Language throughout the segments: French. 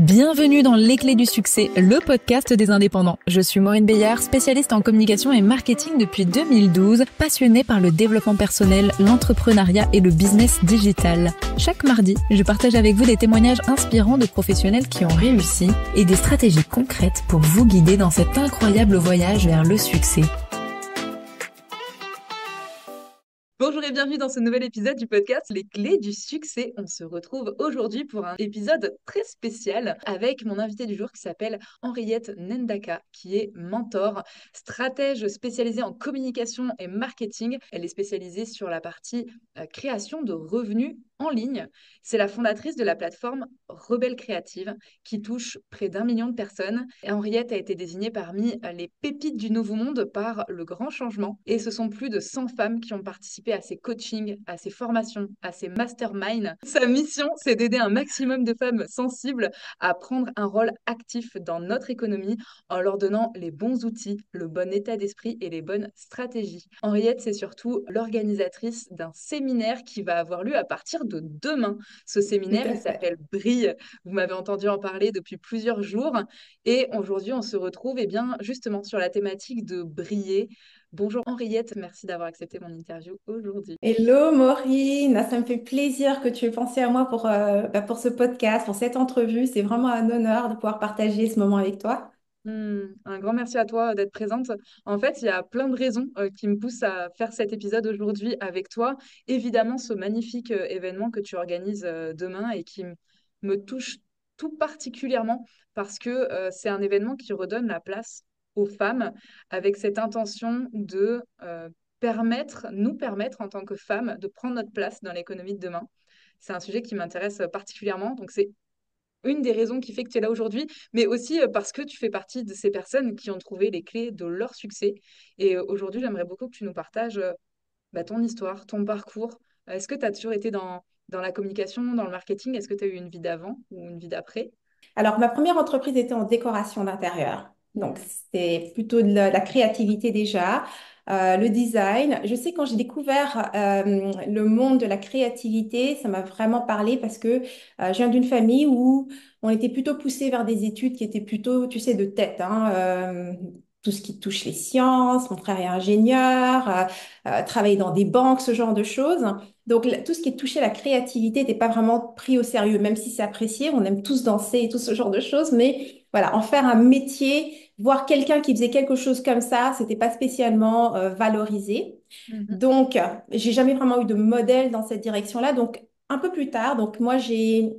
Bienvenue dans Les Clés du Succès, le podcast des indépendants. Je suis Maureen Beillard, spécialiste en communication et marketing depuis 2012, passionnée par le développement personnel, l'entrepreneuriat et le business digital. Chaque mardi, je partage avec vous des témoignages inspirants de professionnels qui ont réussi et des stratégies concrètes pour vous guider dans cet incroyable voyage vers le succès. Bonjour et bienvenue dans ce nouvel épisode du podcast Les Clés du Succès. On se retrouve aujourd'hui pour un épisode très spécial avec mon invité du jour qui s'appelle Henriette Ndaka, qui est mentor, stratège spécialisée en communication et marketing. Elle est spécialisée sur la partie création de revenus en ligne. C'est la fondatrice de la plateforme Rebelle Créative qui touche près d'1 million de personnes. Et Henriette a été désignée parmi les pépites du Nouveau Monde par Le Grand Changement. Et ce sont plus de 100 femmes qui ont participé à ses coachings, à ses formations, à ses masterminds. Sa mission, c'est d'aider un maximum de femmes sensibles à prendre un rôle actif dans notre économie en leur donnant les bons outils, le bon état d'esprit et les bonnes stratégies. Henriette, c'est surtout l'organisatrice d'un séminaire qui va avoir lieu à partir de demain. Ce Tout séminaire, à il fait. s'appelle Brille. Vous m'avez entendu en parler depuis plusieurs jours. Et aujourd'hui, on se retrouve bien, justement sur la thématique de briller. Bonjour Henriette, merci d'avoir accepté mon interview aujourd'hui. Hello Maureen, ça me fait plaisir que tu aies pensé à moi pour ce podcast, pour cette entrevue. C'est vraiment un honneur de pouvoir partager ce moment avec toi. Un grand merci à toi d'être présente. En fait, il y a plein de raisons qui me poussent à faire cet épisode aujourd'hui avec toi. Évidemment, ce magnifique événement que tu organises demain et qui me touche tout particulièrement parce que c'est un événement qui redonne la place aux femmes avec cette intention de nous permettre en tant que femmes de prendre notre place dans l'économie de demain. C'est un sujet qui m'intéresse particulièrement. Donc, c'est une des raisons qui fait que tu es là aujourd'hui, mais aussi parce que tu fais partie de ces personnes qui ont trouvé les clés de leur succès. Et aujourd'hui, j'aimerais beaucoup que tu nous partages ton histoire, ton parcours. Est-ce que tu as toujours été dans la communication, dans le marketing? Est-ce que tu as eu une vie d'avant ou une vie d'après? Alors, ma première entreprise était en décoration d'intérieur. Donc, Hmm. c'était plutôt de la créativité déjà, le design. Je sais quand j'ai découvert le monde de la créativité, ça m'a vraiment parlé parce que je viens d'une famille où on était plutôt poussé vers des études qui étaient plutôt, tu sais, de tête, hein, tout ce qui touche les sciences. Mon frère est ingénieur, travaillait dans des banques, ce genre de choses. Donc, tout ce qui touchait la créativité n'était pas vraiment pris au sérieux, même si c'est apprécié. On aime tous danser et tout ce genre de choses. Mais voilà, en faire un métier, voir quelqu'un qui faisait quelque chose comme ça, c'était pas spécialement valorisé. Mhm. Donc, j'ai jamais vraiment eu de modèle dans cette direction-là. Donc, un peu plus tard, donc moi, j'ai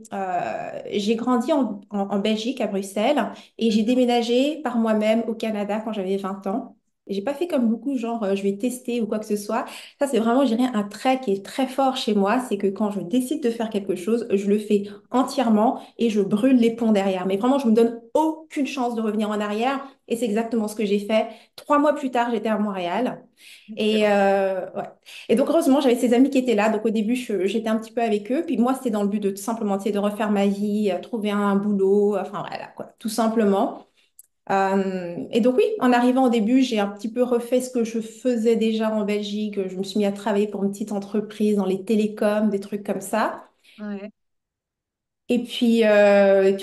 grandi en Belgique, à Bruxelles, et j'ai Mhm. déménagé par moi-même au Canada quand j'avais 20 ans. Et j'ai pas fait comme beaucoup, genre, je vais tester ou quoi que ce soit. Ça, c'est vraiment, je dirais, un trait qui est très fort chez moi, c'est que quand je décide de faire quelque chose, je le fais entièrement et je brûle les ponts derrière. Mais vraiment, je me donne aucune chance de revenir en arrière et c'est exactement ce que j'ai fait. 3 mois plus tard, j'étais à Montréal et, Excellent. ouais. Et donc, heureusement, j'avais ces amis qui étaient là. Donc, au début, j'étais un petit peu avec eux. Puis moi, c'était dans le but de tout simplement, tu sais, de refaire ma vie, trouver un boulot, enfin voilà, quoi, tout simplement. Et donc oui, en arrivant au début, j'ai un petit peu refait ce que je faisais déjà en Belgique. Je me suis mis à travailler pour une petite entreprise dans les télécoms, des trucs comme ça. Ouais. Et puis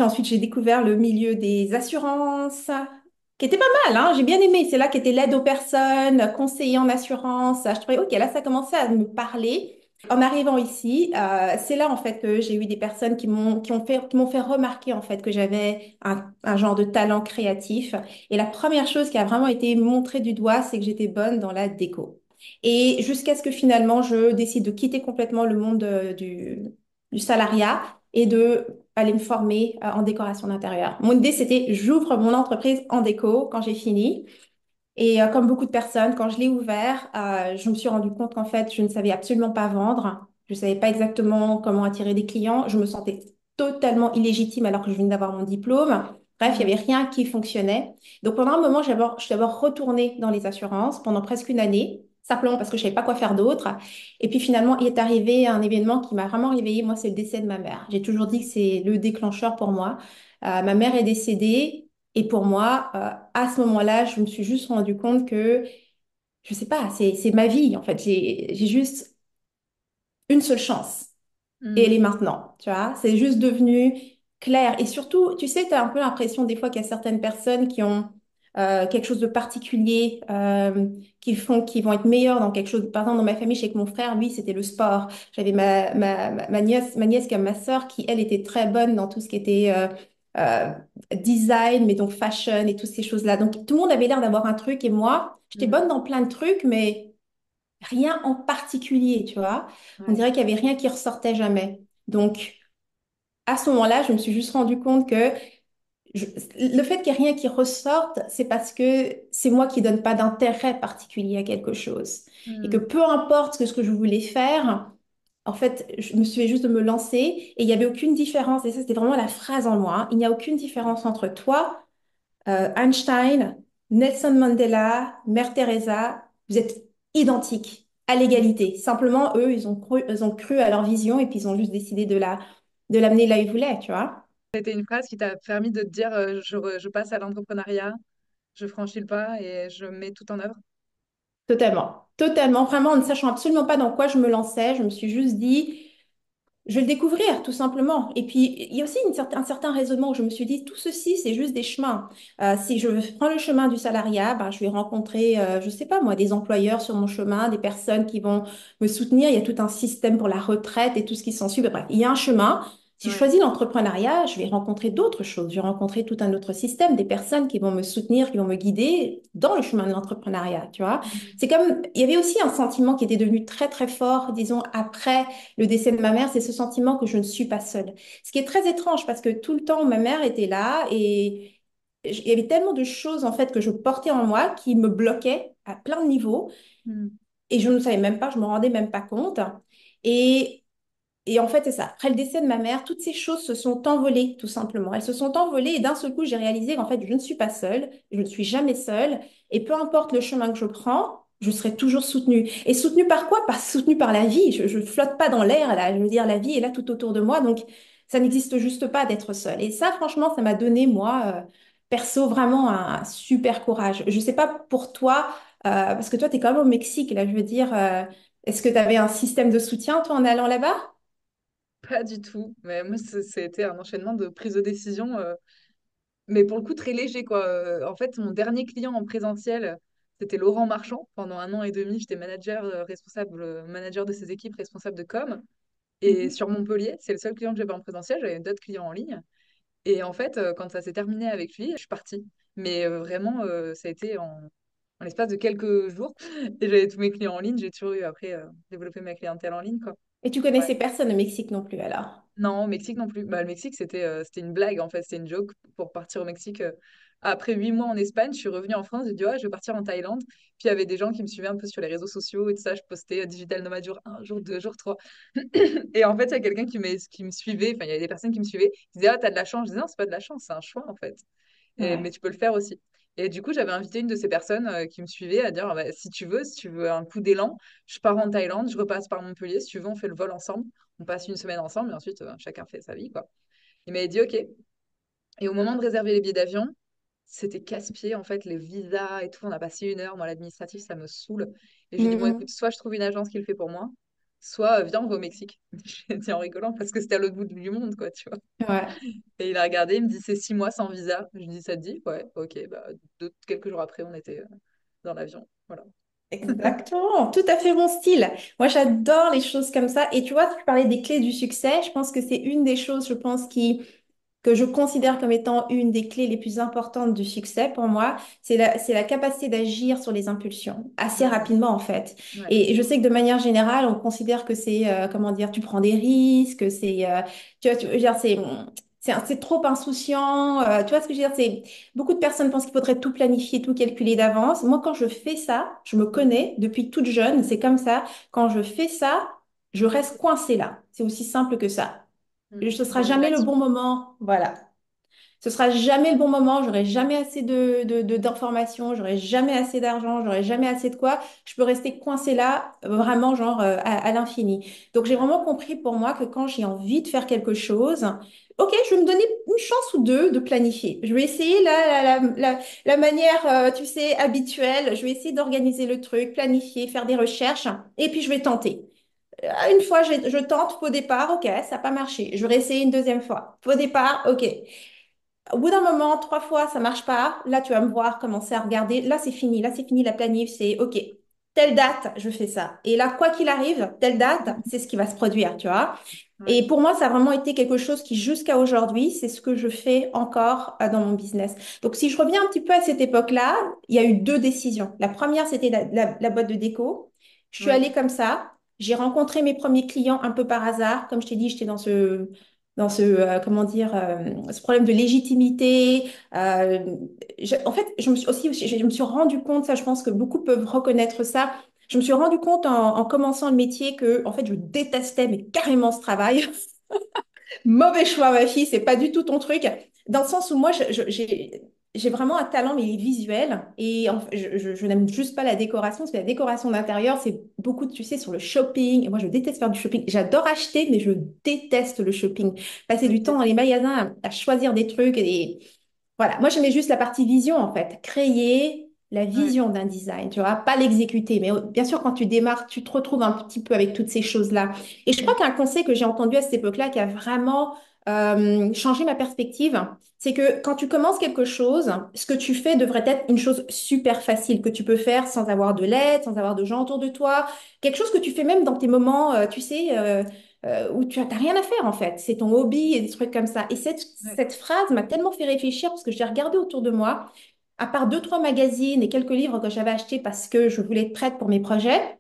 ensuite, j'ai découvert le milieu des assurances, qui était pas mal, hein. J'ai bien aimé. C'est là qu'était l'aide aux personnes, conseiller en assurance. Je trouvais, ok, là, ça commençait à me parler. En arrivant ici, c'est là en fait que j'ai eu des personnes qui m'ont fait remarquer en fait que j'avais un genre de talent créatif. Et la première chose qui a vraiment été montrée du doigt, c'est que j'étais bonne dans la déco. Et jusqu'à ce que finalement je décide de quitter complètement le monde du salariat et de aller me former en décoration d'intérieur. Mon idée, c'était j'ouvre mon entreprise en déco quand j'ai fini. Et comme beaucoup de personnes, quand je l'ai ouvert, je me suis rendu compte qu'en fait, je ne savais absolument pas vendre. Je ne savais pas exactement comment attirer des clients. Je me sentais totalement illégitime alors que je venais d'avoir mon diplôme. Bref, il n'y Mhm. avait rien qui fonctionnait. Donc pendant un moment, je suis d'abord retournée dans les assurances pendant presque une année, simplement parce que je ne savais pas quoi faire d'autre. Et puis finalement, il est arrivé un événement qui m'a vraiment réveillée. Moi, c'est le décès de ma mère. J'ai toujours dit que c'est le déclencheur pour moi. Ma mère est décédée. Et pour moi, à ce moment-là, je me suis juste rendu compte que, je sais pas, c'est ma vie, en fait. J'ai juste une seule chance. Et elle est Mhm. maintenant, tu vois. C'est juste devenu. clair. Et surtout, tu sais, tu as un peu l'impression des fois qu'il y a certaines personnes qui ont quelque chose de particulier, qui vont être meilleures dans quelque chose. Par exemple, dans ma famille, je sais que mon frère, lui, c'était le sport. J'avais ma nièce comme ma sœur qui, elle, était très bonne dans tout ce qui était euh, design, mais donc fashion et toutes ces choses-là. Donc, tout le monde avait l'air d'avoir un truc et moi, j'étais Mm. bonne dans plein de trucs, mais rien en particulier, tu vois. On Ouais. dirait qu'il y avait rien qui ressortait jamais. Donc, à ce moment-là, je me suis juste rendu compte que je- le fait qu'il n'y ait rien qui ressorte, c'est parce que c'est moi qui donne pas d'intérêt particulier à quelque chose. Et que Mm. peu importe ce que je voulais faire, en fait, je me suis juste de me lancer et il n'y avait aucune différence. Et ça, c'était vraiment la phrase en moi, hein. Il n'y a aucune différence entre toi, Einstein, Nelson Mandela, Mère Teresa. Vous êtes identiques, à Mm. l'égalité. Simplement, eux, ils ont cru à leur vision et puis ils ont juste décidé de l'amener là où ils voulaient, tu vois. C'était une phrase qui t'a permis de te dire je passe à l'entrepreneuriat, je franchis le pas et je mets tout en œuvre. Totalement. Totalement. Vraiment, en ne sachant absolument pas dans quoi je me lançais, je me suis juste dit, je vais le découvrir, tout simplement. Et puis, il y a aussi un certain raisonnement où je me suis dit, tout ceci, c'est juste des chemins. Si je prends le chemin du salariat, ben, je vais rencontrer, je sais pas moi, des employeurs sur mon chemin, des personnes qui vont me soutenir. Il y a tout un système pour la retraite et tout ce qui s'ensuit. Ben, bref, il y a un chemin. Si je Ouais. choisis l'entrepreneuriat, je vais rencontrer d'autres choses. Je vais rencontrer tout un autre système, des personnes qui vont me soutenir, qui vont me guider dans le chemin de l'entrepreneuriat, tu vois. Mm. C'est comme, il y avait aussi un sentiment qui était devenu très, très fort, disons, après le décès de ma mère, c'est ce sentiment que je ne suis pas seule. Ce qui est très étrange parce que tout le temps, ma mère était là et il y avait tellement de choses en fait que je portais en moi qui me bloquaient à plein de niveaux Mm. et je ne savais même pas, je me rendais même pas compte. Et et en fait, c'est ça. Après le décès de ma mère, toutes ces choses se sont envolées, tout simplement. Elles se sont envolées et d'un seul coup, j'ai réalisé qu'en fait, je ne suis pas seule, je ne suis jamais seule. Et peu importe le chemin que je prends, je serai toujours soutenue. Et soutenue par quoi? Pas soutenue par la vie. Je ne flotte pas dans l'air, là. Je veux dire, la vie est là tout autour de moi. Donc, ça n'existe juste pas d'être seule. Et ça, franchement, ça m'a donné, moi, perso, vraiment un super courage. Je ne sais pas pour toi, parce que toi, tu es quand même au Mexique, là, je veux dire, est-ce que tu avais un système de soutien, toi, en allant là-bas? Pas du tout. Mais moi, c'était un enchaînement de prises de décision, mais pour le coup, très léger, quoi. En fait, mon dernier client en présentiel, c'était Laurent Marchand. Pendant 1 an et demi, j'étais manager, responsable, manager de ses équipes, responsable de com. Et Mhm. sur Montpellier, c'est le seul client que j'avais en présentiel. J'avais d'autres clients en ligne. Et en fait, quand ça s'est terminé avec lui, je suis partie. Mais vraiment, ça a été en l'espace de quelques jours. Et j'avais tous mes clients en ligne. J'ai toujours eu après développé ma clientèle en ligne, quoi. Et tu Ouais. connaissais personne au Mexique non plus alors? Non, au Mexique non plus. Bah, le Mexique, c'était une blague, en fait. C'était une joke pour partir au Mexique. Après 8 mois en Espagne, je suis revenue en France. J'ai dit, ouais, je vais partir en Thaïlande. Puis il y avait des gens qui me suivaient un peu sur les réseaux sociaux et tout ça. Je postais Digital Nomad jour 1, jour 2, jour 3. Et en fait, il y a quelqu'un qui me suivait. Enfin, il y avait des personnes qui me suivaient. Ils disaient, ah, t'as de la chance. Je disais, non, c'est pas de la chance, c'est un choix, en fait. Mais Ouais. tu peux le faire aussi. Et du coup, j'avais invité une de ces personnes qui me suivait à dire, bah, si tu veux un coup d'élan, je pars en Thaïlande, je repasse par Montpellier. Si tu veux, on fait le vol ensemble. On passe une semaine ensemble et ensuite, chacun fait sa vie, quoi. Il m'avait dit OK. Et au moment de réserver les billets d'avion, c'était casse-pied, en fait, les visas et tout. On a passé 1 heure. Moi, l'administratif, ça me saoule. Et j'ai dit, bon, écoute, Mhm. soit je trouve une agence qui le fait pour moi, soit viens, on va au Mexique. J'ai dit en rigolant parce que c'était à l'autre bout du monde, quoi, tu vois. Ouais, Et il a regardé, il me dit, c'est 6 mois sans visa. Je lui dis, ça te dit? Ouais, OK. Bah, quelques jours après, on était dans l'avion. Voilà. exactement. Tout à fait mon style. Moi, j'adore les choses comme ça. Et tu vois, tu parlais des clés du succès. Je pense que c'est une des choses, je pense, que je considère comme étant une des clés les plus importantes du succès pour moi, c'est la capacité d'agir sur les impulsions, assez Hmm. rapidement en fait. Ouais. Et je sais que de manière générale, on considère que c'est, comment dire, tu prends des risques, je veux dire, c'est trop insouciant. Tu vois ce que je veux dire? Beaucoup de personnes pensent qu'il faudrait tout planifier, tout calculer d'avance. Moi, quand je fais ça, je me Hmm. connais depuis toute jeune, c'est comme ça. Quand je fais ça, je reste coincée là. C'est aussi simple que ça. Hmm. Ce sera Dans jamais le l'inaction. bon moment. Voilà. Ce sera jamais le bon moment. J'aurai jamais assez d'informations. J'aurai jamais assez d'argent. J'aurai jamais assez de quoi. Je peux rester coincée là, vraiment, genre, à l'infini. Donc, j'ai Ouais. vraiment compris pour moi que quand j'ai envie de faire quelque chose, OK, je vais me donner une chance ou deux de planifier. Je vais essayer la manière, tu sais, habituelle. Je vais essayer d'organiser le truc, planifier, faire des recherches. Et puis, je vais tenter. Une fois, je tente, faux départ, ok, ça n'a pas marché. Je vais essayer une deuxième fois. Faux départ, ok. Au bout d'un moment, trois fois, ça marche pas. Là, tu vas me voir commencer à regarder. Là, c'est fini. Là, c'est fini. La planif, c'est OK. Telle date, je fais ça. Et là, quoi qu'il arrive, telle date, c'est ce qui va se produire, tu vois. Ouais, Et pour moi, ça a vraiment été quelque chose qui, jusqu'à aujourd'hui, c'est ce que je fais encore dans mon business. Donc, si je reviens un petit peu à cette époque-là, il y a eu deux décisions. La première, c'était la boîte de déco. Je suis ouais, allée comme ça. J'ai rencontré mes premiers clients un peu par hasard. Comme je t'ai dit, j'étais dans ce, comment dire, ce problème de légitimité. En fait, je me suis aussi, je me suis rendu compte, ça, je pense que beaucoup peuvent reconnaître ça. Je me suis rendu compte en commençant le métier que, en fait, je détestais mais carrément ce travail. Mauvais choix, ma fille, c'est pas du tout ton truc. Dans le sens où moi, j'ai vraiment un talent, mais il est visuel. Et je n'aime juste pas la décoration, parce que la décoration d'intérieur, c'est beaucoup, tu sais, sur le shopping. Et moi, je déteste faire du shopping. J'adore acheter, mais je déteste le shopping. Passer du temps ok, dans les magasins à choisir des trucs et voilà, moi j'aimais juste la partie vision en fait, créer la ouais, vision d'un design, tu vois, pas l'exécuter. Mais bien sûr, quand tu démarres, tu te retrouves un petit peu avec toutes ces choses-là. Et je crois mm, qu'un conseil que j'ai entendu à cette époque-là qui a vraiment changé ma perspective, c'est que quand tu commences quelque chose, ce que tu fais devrait être une chose super facile que tu peux faire sans avoir de l'aide, sans avoir de gens autour de toi, quelque chose que tu fais même dans tes moments, tu sais. Où tu n'as rien à faire en fait. C'est ton hobby et des trucs comme ça. Et ouais. cette phrase m'a tellement fait réfléchir parce que j'ai regardé autour de moi, à part deux, trois magazines et quelques livres que j'avais achetés parce que je voulais être prête pour mes projets,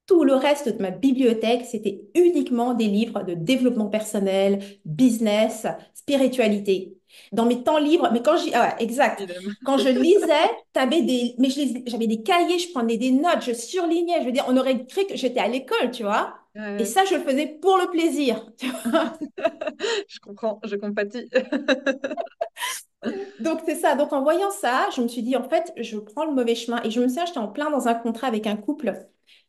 tout le reste de ma bibliothèque, c'était uniquement des livres de développement personnel, business, spiritualité. Dans mes temps libres, mais quand j'y, ah ouais, exact. Idem. Quand je lisais, mais j'avais des cahiers, je prenais des notes, je surlignais. Je veux dire, on aurait cru que j'étais à l'école, tu vois. Ouais, Et ouais. ça, je le faisais pour le plaisir. Tu vois. Je comprends, je compatis. Donc, c'est ça. Donc, en voyant ça, je me suis dit, en fait, je prends le mauvais chemin. Et je me suis acheté en plein dans un contrat avec un couple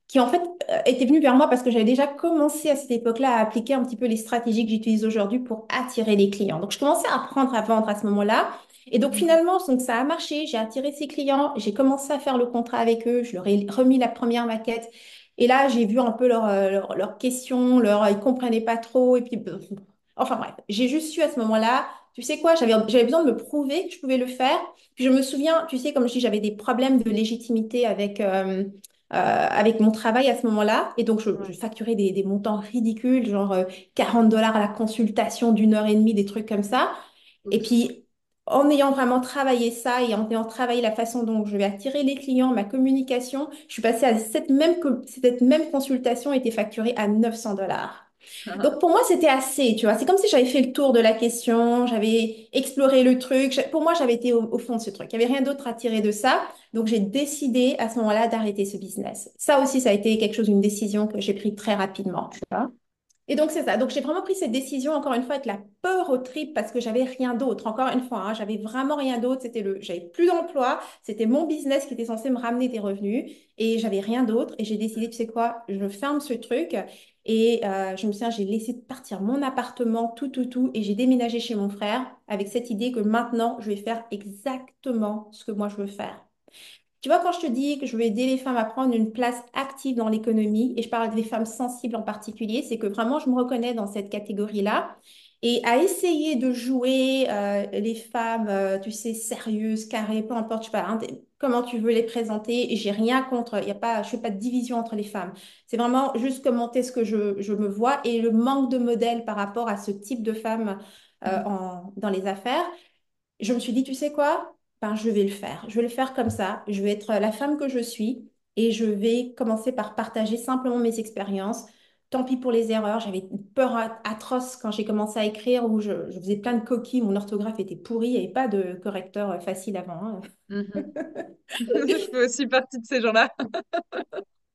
qui en fait était venu vers moi parce que j'avais déjà commencé à cette époque-là à appliquer un petit peu les stratégies que j'utilise aujourd'hui pour attirer les clients. Donc, je commençais à apprendre à vendre à ce moment-là. Et donc, Mhm. finalement, donc, ça a marché. J'ai attiré ces clients. J'ai commencé à faire le contrat avec eux. Je leur ai remis la première maquette. Et là, j'ai vu un peu leurs questions, ils comprenaient pas trop. Et puis, enfin bref, j'ai juste su à ce moment-là, tu sais quoi, j'avais besoin de me prouver que je pouvais le faire. Puis je me souviens, tu sais, comme je dis, j'avais des problèmes de légitimité avec mon travail à ce moment-là. Et donc, je Ouais. facturais des montants ridicules, genre $40 à la consultation d'une heure et demie, des trucs comme ça. Et Oups. puis, en ayant vraiment travaillé ça et en ayant travaillé la façon dont je vais attirer les clients, ma communication, je suis passée à cette même consultation était facturée à $900. Donc pour moi, c'était assez, tu vois. C'est comme si j'avais fait le tour de la question, j'avais exploré le truc. Pour moi, j'avais été au fond de ce truc. Il n'y avait rien d'autre à tirer de ça. Donc j'ai décidé à ce moment-là d'arrêter ce business. Ça aussi, ça a été quelque chose, une décision que j'ai prise très rapidement, tu vois. Et donc, c'est ça. Donc, j'ai vraiment pris cette décision, encore une fois, avec la peur aux tripes parce que j'avais rien d'autre. Encore une fois, hein, j'avais vraiment rien d'autre. J'avais plus d'emploi. C'était mon business qui était censé me ramener des revenus et j'avais rien d'autre. Et j'ai décidé, tu sais quoi, je ferme ce truc. Et je me souviens, j'ai laissé partir mon appartement, tout. Et j'ai déménagé chez mon frère avec cette idée que maintenant, je vais faire exactement ce que moi je veux faire. Tu vois, quand je te dis que je veux aider les femmes à prendre une place active dans l'économie, et je parle des femmes sensibles en particulier, c'est que vraiment je me reconnais dans cette catégorie-là. Et à essayer de jouer les femmes, tu sais, sérieuses, carrées, peu importe, je sais pas, hein, comment tu veux les présenter, et j'ai rien contre, il y a pas, je fais pas de division entre les femmes. C'est vraiment juste comment est-ce que je me vois et le manque de modèle par rapport à ce type de femmes Mhm. dans les affaires. Je me suis dit, tu sais quoi? Ben, je vais le faire. Je vais le faire comme ça. Je vais être la femme que je suis et je vais commencer par partager simplement mes expériences. Tant pis pour les erreurs. J'avais une peur atroce quand j'ai commencé à écrire où je faisais plein de coquilles. Mon orthographe était pourrie. Il n'y avait pas de correcteur facile avant, hein. Mhm. Je fais aussi partie de ces gens-là.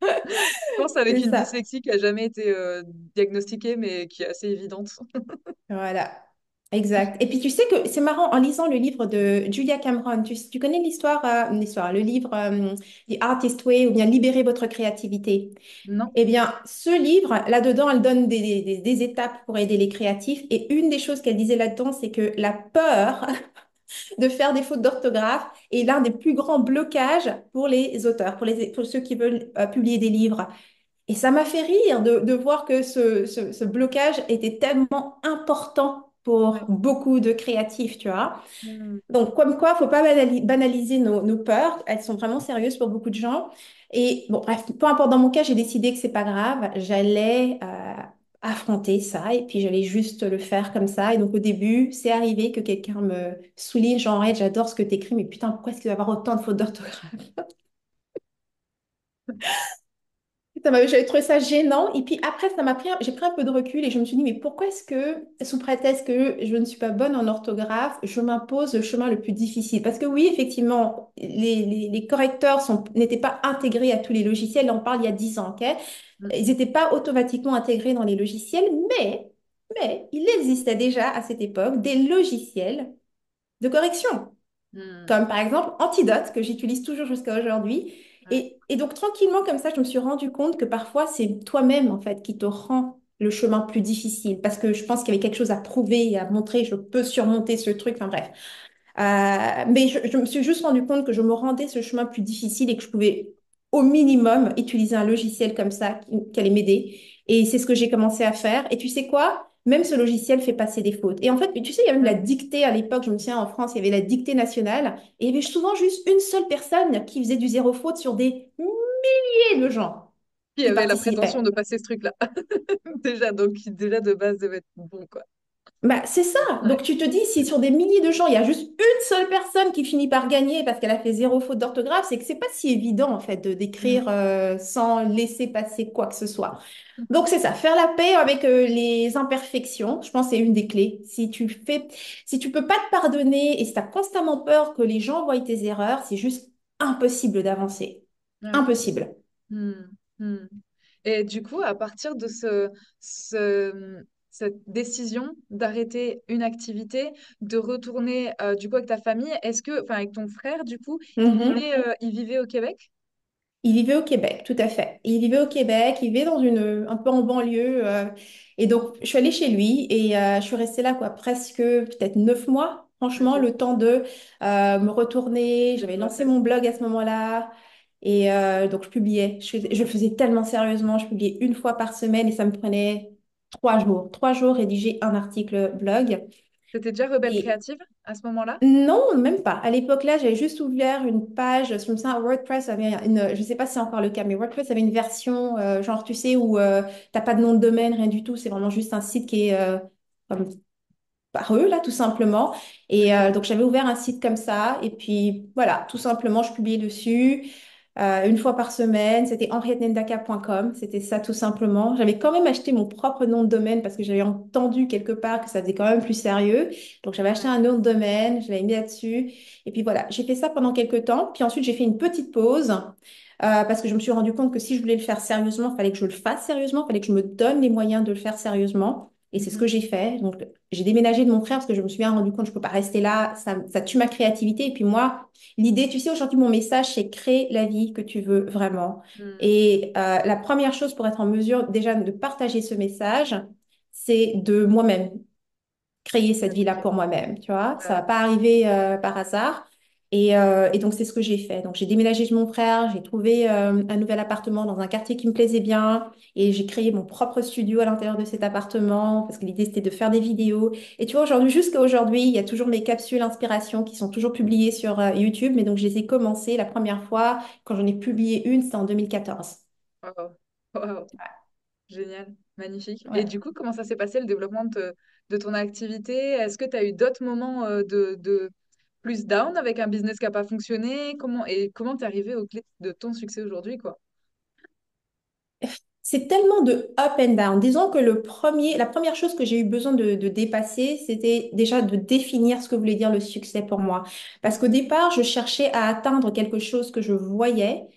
Je pense avec C'est une ça. dyslexie qui a jamais été diagnostiquée, mais qui est assez évidente. Voilà. Exact. Et puis tu sais que c'est marrant en lisant le livre de Julia Cameron. Tu connais l'histoire, le livre The Artist Way ou bien Libérer votre créativité. Non. Eh bien, ce livre, là-dedans, elle donne des étapes pour aider les créatifs. Et une des choses qu'elle disait là-dedans, c'est que la peur de faire des fautes d'orthographe est l'un des plus grands blocages pour les auteurs, pour ceux qui veulent publier des livres. Et ça m'a fait rire de voir que ce blocage était tellement important pour Ouais. beaucoup de créatifs, tu vois. Hmm. Donc, comme quoi, faut pas banaliser nos peurs. Elles sont vraiment sérieuses pour beaucoup de gens. Et bon, bref, peu importe, dans mon cas, j'ai décidé que c'est pas grave. J'allais affronter ça et puis j'allais juste le faire comme ça. Et donc, au début, c'est arrivé que quelqu'un me souligne, genre, Hey, j'adore ce que tu écris, mais putain, pourquoi est-ce qu'il va y avoir autant de fautes d'orthographe? J'avais trouvé ça gênant. Et puis après, j'ai pris un peu de recul et je me suis dit, mais pourquoi est-ce que, sous prétexte que je ne suis pas bonne en orthographe, je m'impose le chemin le plus difficile? Parce que oui, effectivement, les correcteurs n'étaient pas intégrés à tous les logiciels. Là, on parle il y a 10 ans, ok? Hmm. Ils n'étaient pas automatiquement intégrés dans les logiciels, mais il existait déjà à cette époque des logiciels de correction Hmm. comme par exemple Antidote, que j'utilise toujours jusqu'à aujourd'hui. Ouais. Et donc, tranquillement, comme ça, je me suis rendu compte que parfois, c'est toi-même, en fait, qui te rend le chemin plus difficile. Parce que je pense qu'il y avait quelque chose à prouver et à montrer, je peux surmonter ce truc, enfin bref. Mais je me suis juste rendu compte que je me rendais ce chemin plus difficile et que je pouvais au minimum utiliser un logiciel comme ça qui allait m'aider. Et c'est ce que j'ai commencé à faire. Et tu sais quoi? Même ce logiciel fait passer des fautes. Et en fait, tu sais, il y a même la Ouais. dictée à l'époque, je me souviens en France, il y avait la dictée nationale. Et il y avait souvent juste une seule personne qui faisait du zéro faute sur des milliers de gens Qui qui avait la prétention participaient. de passer ce truc-là. Déjà, donc qui déjà de base devait être bon, quoi. Bah, c'est ça. Ouais. Donc tu te dis, si sur des milliers de gens, il y a juste une seule personne qui finit par gagner parce qu'elle a fait zéro faute d'orthographe, c'est que c'est pas si évident en fait de d'écrire Hmm. sans laisser passer quoi que ce soit. Donc c'est ça, faire la paix avec les imperfections, je pense que c'est une des clés. Si tu peux pas te pardonner et si tu as constamment peur que les gens voient tes erreurs, c'est juste impossible d'avancer. Ouais. Impossible. Hmm. Hmm. Et du coup, à partir de cette décision d'arrêter une activité, de retourner du coup avec ta famille, enfin avec ton frère, du coup, Mhm. il vivait au Québec? Il vivait au Québec, tout à fait. Il vivait au Québec, il vivait un peu en banlieue. Et donc, je suis allée chez lui et je suis restée là, quoi, presque peut-être 9 mois, franchement, Ok. le temps de me retourner. De J'avais te lancé refaire. mon blog à ce moment-là. Et donc, je publiais. Je le faisais tellement sérieusement. Je publiais une fois par semaine et ça me prenait 3 jours. 3 jours rédiger un article blog. T'étais déjà rebelle Et créative à ce moment-là? non, même pas. À l'époque-là, j'avais juste ouvert une page. Je me souviens, WordPress avait je sais pas si c'est encore le cas, mais WordPress avait une version, genre, tu sais, où t'as pas de nom de domaine, rien du tout. C'est vraiment juste un site qui est comme par eux, là, tout simplement. Et Ok. donc, j'avais ouvert un site comme ça. Et puis, voilà, tout simplement, je publiais dessus une fois par semaine. C'était henriettenendaka.com. C'était ça, tout simplement. J'avais quand même acheté mon propre nom de domaine parce que j'avais entendu quelque part que ça faisait quand même plus sérieux. Donc, j'avais acheté Ouais. un nom de domaine. Je l'avais mis là-dessus. Et puis, voilà, j'ai fait ça pendant quelques temps. Puis ensuite, j'ai fait une petite pause. Parce que je me suis rendu compte que si je voulais le faire sérieusement, il fallait que je le fasse sérieusement, il fallait que je me donne les moyens de le faire sérieusement. Et c'est ce Mhm. que j'ai fait. Donc, j'ai déménagé de mon frère parce que je me suis bien rendu compte que je ne peux pas rester là. Ça tue ma créativité. Et puis moi, l'idée, tu sais, aujourd'hui, mon message, c'est créer la vie que tu veux vraiment. Hmm. Et la première chose pour être en mesure déjà de partager ce message, c'est de moi-même créer cette vie-là Appliqué. pour moi-même, tu vois. Ça va Ouais. pas arriver par hasard. Et donc, c'est ce que j'ai fait. Donc, j'ai déménagé chez mon frère, j'ai trouvé un nouvel appartement dans un quartier qui me plaisait bien et j'ai créé mon propre studio à l'intérieur de cet appartement parce que l'idée, c'était de faire des vidéos. Et tu vois, aujourd'hui, jusqu'à aujourd'hui, il y a toujours mes capsules inspiration qui sont toujours publiées sur YouTube. Mais donc, je les ai commencées la première fois quand j'en ai publié une, c'était en 2014. Wow. Wow. Génial. Magnifique. Et Ouais. du coup, comment ça s'est passé le développement de ton activité? Est-ce que tu as eu d'autres moments de plus down avec un business qui n'a pas fonctionné? Comment t'es arrivé aux clés de ton succès aujourd'hui, quoi? C'est tellement de up and down. Disons que la première chose que j'ai eu besoin de dépasser, c'était déjà de définir ce que voulait dire le succès pour moi. Parce qu'au départ, je cherchais à atteindre quelque chose que je voyais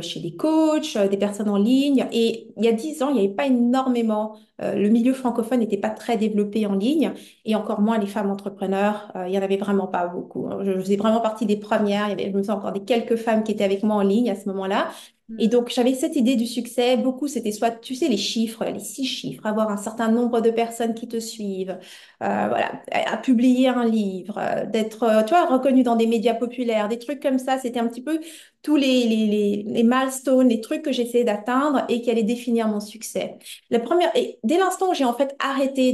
chez des coachs, des personnes en ligne. Et il y a 10 ans, il n'y avait pas énormément, le milieu francophone n'était pas très développé en ligne et encore moins les femmes entrepreneurs. Il n'y en avait vraiment pas beaucoup, hein. Je faisais vraiment partie des premières. Il y avait, je me souviens encore des quelques femmes qui étaient avec moi en ligne à ce moment-là. Et Hmm. donc, j'avais cette idée du succès. Beaucoup, c'était soit, tu sais, les chiffres, les 6 chiffres, avoir un certain nombre de personnes qui te suivent, voilà, à publier un livre, d'être, tu vois, reconnu dans des médias populaires, des trucs comme ça. C'était un petit peu tous les milestones, les trucs que j'essayais d'atteindre et qui allaient définir mon succès. Et dès l'instant où j'ai en fait arrêté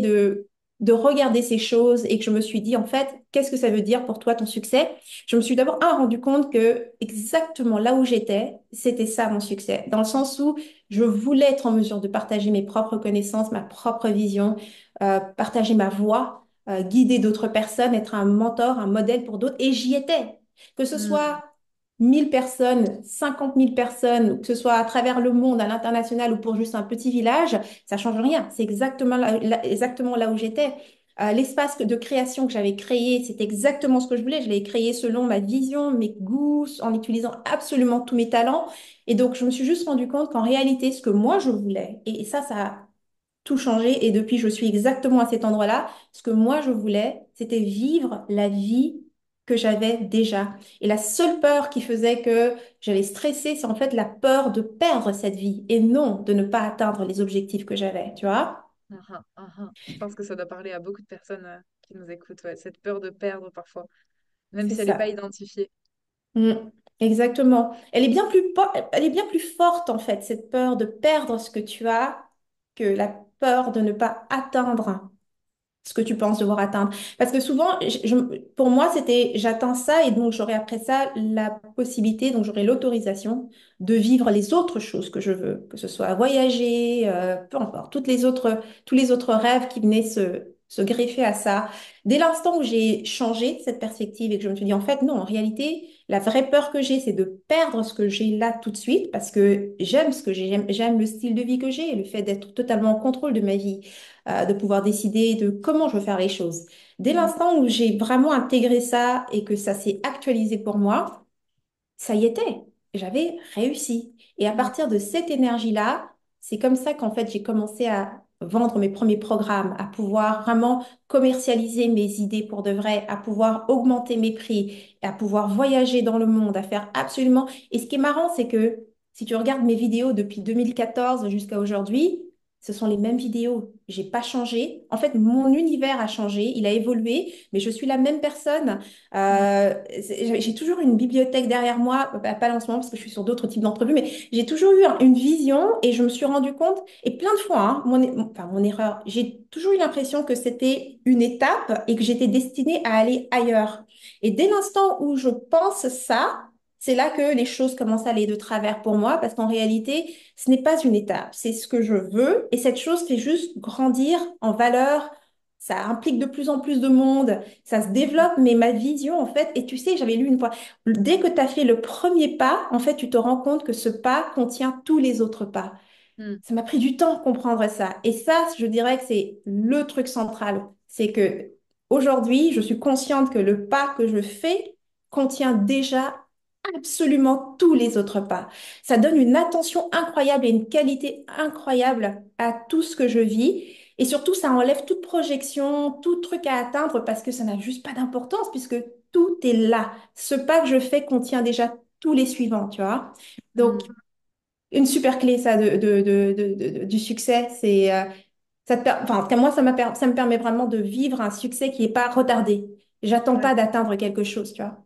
de regarder ces choses et que je me suis dit, en fait, qu'est-ce que ça veut dire pour toi ton succès? Je me suis d'abord rendu compte que exactement là où j'étais, c'était ça mon succès, dans le sens où je voulais être en mesure de partager mes propres connaissances, ma propre vision, partager ma voix, guider d'autres personnes, être un mentor, un modèle pour d'autres, et j'y étais. Que ce Hmm. soit 1 000 personnes, 50 000 personnes, ou que ce soit à travers le monde, à l'international ou pour juste un petit village, ça change rien. C'est exactement là où j'étais. L'espace de création que j'avais créé, c'est exactement ce que je voulais. Je l'ai créé selon ma vision, mes goûts, en utilisant absolument tous mes talents. Et donc, je me suis juste rendu compte qu'en réalité, ce que moi je voulais, et ça a tout changé. Et depuis, je suis exactement à cet endroit-là. Ce que moi je voulais, c'était vivre la vie que j'avais déjà. Et la seule peur qui faisait que j'allais stresser, c'est en fait la peur de perdre cette vie et non de ne pas atteindre les objectifs que j'avais, tu vois? Ah, ah, ah. Je pense que ça doit parler à beaucoup de personnes qui nous écoutent, ouais, cette peur de perdre parfois, même C'est si elle n'est pas ça. identifiée. Mm, exactement. Elle est bien plus forte, en fait, cette peur de perdre ce que tu as, que la peur de ne pas atteindre ce que tu penses devoir atteindre. Parce que souvent, pour moi, c'était j'atteins ça et donc j'aurai après ça la possibilité, donc j'aurai l'autorisation de vivre les autres choses que je veux, que ce soit voyager, peu importe, tous les autres rêves qui venaient se greffer à ça. Dès l'instant où j'ai changé cette perspective et que je me suis dit, en fait, non, en réalité, la vraie peur que j'ai, c'est de perdre ce que j'ai là tout de suite parce que j'aime ce que j'aime le style de vie que j'ai, le fait d'être totalement en contrôle de ma vie, de pouvoir décider de comment je veux faire les choses. Dès Hmm. l'instant où j'ai vraiment intégré ça et que ça s'est actualisé pour moi, ça y était, j'avais réussi. Et à Hmm. partir de cette énergie-là, c'est comme ça qu'en fait j'ai commencé à vendre mes premiers programmes, à pouvoir vraiment commercialiser mes idées pour de vrai, à pouvoir augmenter mes prix, à pouvoir voyager dans le monde, à faire absolument. Et ce qui est marrant, c'est que si tu regardes mes vidéos depuis 2014 jusqu'à aujourd'hui, ce sont les mêmes vidéos. J'ai pas changé. En fait, mon univers a changé, il a évolué, mais je suis la même personne. Hmm. J'ai toujours une bibliothèque derrière moi, pas en ce moment parce que je suis sur d'autres types d'entrevues, mais j'ai toujours eu une vision et je me suis rendu compte, et plein de fois, hein, enfin, mon erreur, j'ai toujours eu l'impression que c'était une étape et que j'étais destinée à aller ailleurs. Et dès l'instant où je pense ça, c'est là que les choses commencent à aller de travers pour moi parce qu'en réalité, ce n'est pas une étape, c'est ce que je veux et cette chose fait juste grandir en valeur. Ça implique de plus en plus de monde, ça se Hmm. développe, mais ma vision, en fait, et tu sais, j'avais lu une fois, dès que tu as fait le premier pas, en fait, tu te rends compte que ce pas contient tous les autres pas. Hmm. Ça m'a pris du temps de comprendre ça. Et ça, je dirais que c'est le truc central. C'est que aujourd'hui, je suis consciente que le pas que je fais contient déjà absolument tous les autres pas. Ça donne une attention incroyable et une qualité incroyable à tout ce que je vis. Et surtout, ça enlève toute projection, tout truc à atteindre parce que ça n'a juste pas d'importance puisque tout est là. Ce pas que je fais contient déjà tous les suivants, tu vois. Donc, Hmm. une super clé, ça, du succès, c'est, ça te enfin, en tout cas, moi, ça me permet vraiment de vivre un succès qui n'est pas retardé. J'attends Ouais. pas d'atteindre quelque chose, tu vois.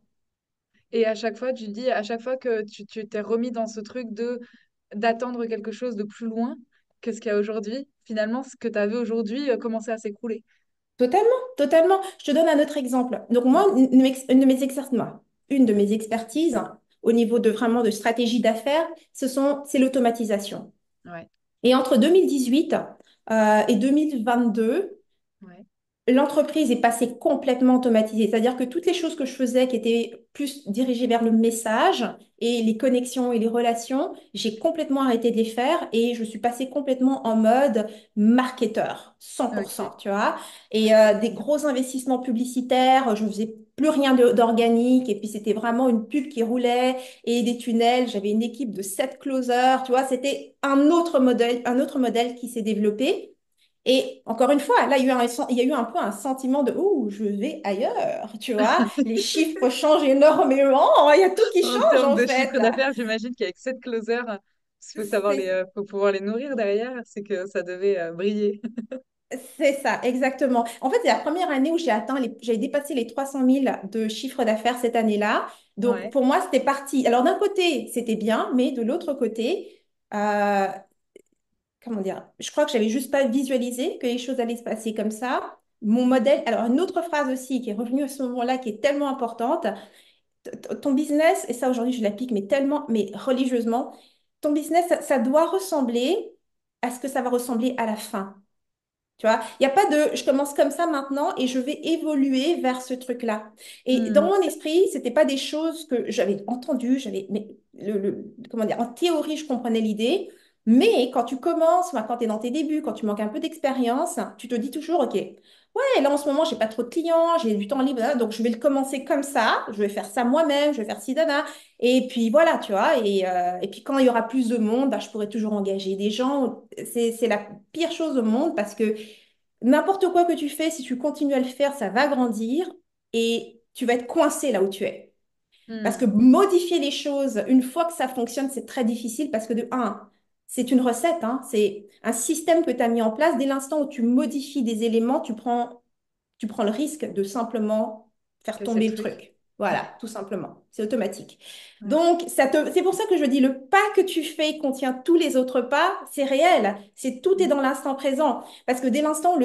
Et à chaque fois, tu dis, à chaque fois que tu t'es remis dans ce truc de d'attendre quelque chose de plus loin que ce qu'il y a aujourd'hui, finalement, ce que tu avais aujourd'hui commençait à s'écrouler. Totalement, totalement. Je te donne un autre exemple. Donc, Mm. moi, une de mes expertises au niveau de vraiment de stratégie d'affaires, c'est l'automatisation. Ouais, Et entre 2018 et 2022, ouais, l'entreprise est passée complètement automatisée. C'est-à-dire que toutes les choses que je faisais qui étaient plus dirigées vers le message et les connexions et les relations, j'ai complètement arrêté de les faire et je suis passée complètement en mode marketeur, ok, 100%, tu vois. Et ok. des gros investissements publicitaires, je faisais plus rien d'organique et puis c'était vraiment une pub qui roulait et des tunnels. J'avais une équipe de 7 closers, tu vois. C'était un autre modèle qui s'est développé. Et encore une fois, là, il y a eu un peu un sentiment de «Oh, je vais ailleurs», tu vois. Les chiffres changent énormément, il y a tout qui En change termes en de fait. chiffre d'affaires, j'imagine qu'avec 7 closers, il faut savoir C'est faut pouvoir les nourrir derrière, c'est que ça devait briller. c'est ça, exactement. En fait, c'est la première année où j'ai dépassé les 300 000 de chiffre d'affaires cette année-là. Donc, Ouais. pour moi, c'était parti. Alors, d'un côté, c'était bien, mais de l'autre côté, euh, comment dire, je crois que j'avais juste pas visualisé que les choses allaient se passer comme ça. Mon modèle, alors une autre phrase aussi qui est revenue à ce moment-là, qui est tellement importante, ton business, et ça aujourd'hui je l'applique, mais tellement, mais religieusement, ton business, ça doit ressembler à ce que ça va ressembler à la fin. Tu vois, il n'y a pas de je commence comme ça maintenant et je vais évoluer vers ce truc-là. Et dans Hmm. mon esprit, c'était pas des choses que j'avais entendues, mais comment dire, en théorie, je comprenais l'idée. Mais quand tu commences, quand tu es dans tes débuts, quand tu manques un peu d'expérience, tu te dis toujours, OK, ouais, là en ce moment, j'ai pas trop de clients, j'ai du temps libre, hein, donc je vais le commencer comme ça, je vais faire ça moi-même, je vais faire ci, dana. Et puis voilà, tu vois, et puis quand il y aura plus de monde, bah, je pourrai toujours engager des gens. C'est la pire chose au monde parce que n'importe quoi que tu fais, si tu continues à le faire, ça va grandir et tu vas être coincé là où tu es. Parce que Hmm. modifier les choses, une fois que ça fonctionne, c'est très difficile parce que de un, c'est une recette, hein, c'est un système que tu as mis en place. Dès l'instant où tu modifies des éléments, tu prends le risque de simplement faire Casser tomber le le truc. truc. Voilà, Ouais. tout simplement. C'est automatique. Ouais. Donc, c'est pour ça que je dis, le pas que tu fais contient tous les autres pas, c'est réel. Tout est Hmm. dans l'instant présent. Parce que dès l'instant,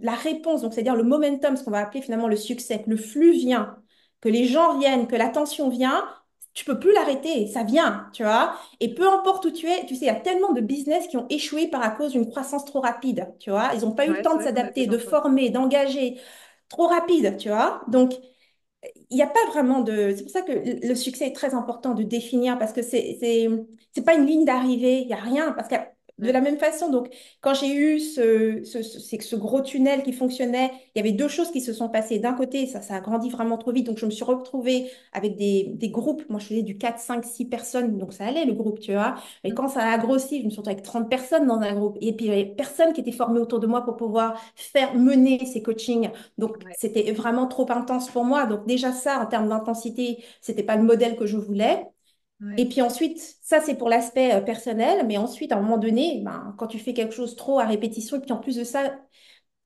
la réponse, donc c'est-à-dire le momentum, ce qu'on va appeler finalement le succès, que le flux vient, que les gens viennent, que l'attention vient, tu peux plus l'arrêter, ça vient, tu vois. Et peu importe où tu es, tu sais, il y a tellement de business qui ont échoué par à cause d'une croissance trop rapide, tu vois. Ils n'ont pas eu le Ouais, temps c'est de vrai qu'on a s'adapter, déjà de entendu. former, d'engager, trop rapide, tu vois. Donc, il n'y a pas vraiment de... C'est pour ça que le succès est très important de définir parce que c'est pas une ligne d'arrivée, il n'y a rien. Parce que de Ouais. la même façon, donc, quand j'ai eu c'est que ce gros tunnel qui fonctionnait, il y avait deux choses qui se sont passées. D'un côté, ça a grandi vraiment trop vite. Donc, je me suis retrouvée avec des groupes. Moi, je faisais du 4 5 6 personnes. Donc, ça allait le groupe, tu vois. Mais Hmm. quand ça a grossi, je me suis retrouvée avec 30 personnes dans un groupe. Et puis, il n'y avait personne qui était formé autour de moi pour pouvoir faire mener ces coachings. Donc, Ouais. c'était vraiment trop intense pour moi. Donc, déjà, ça, en termes d'intensité, c'était pas le modèle que je voulais. Et Ouais. puis ensuite, ça, c'est pour l'aspect personnel. Mais ensuite, à un moment donné, ben, quand tu fais quelque chose trop à répétition, et puis en plus de ça,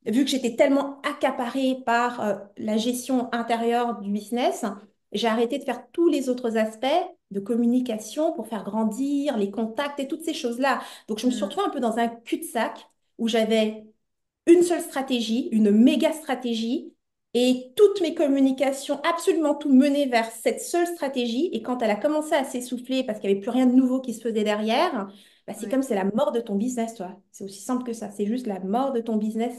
vu que j'étais tellement accaparée par la gestion intérieure du business, j'ai arrêté de faire tous les autres aspects de communication pour faire grandir les contacts et toutes ces choses-là. Donc, je me suis Hmm. retrouvée un peu dans un cul-de-sac où j'avais une seule stratégie, une méga stratégie, et toutes mes communications, absolument tout mené vers cette seule stratégie. Et quand elle a commencé à s'essouffler parce qu'il n'y avait plus rien de nouveau qui se faisait derrière, bah, c'est Ouais. comme c'est la mort de ton business, toi. C'est aussi simple que ça. C'est juste la mort de ton business.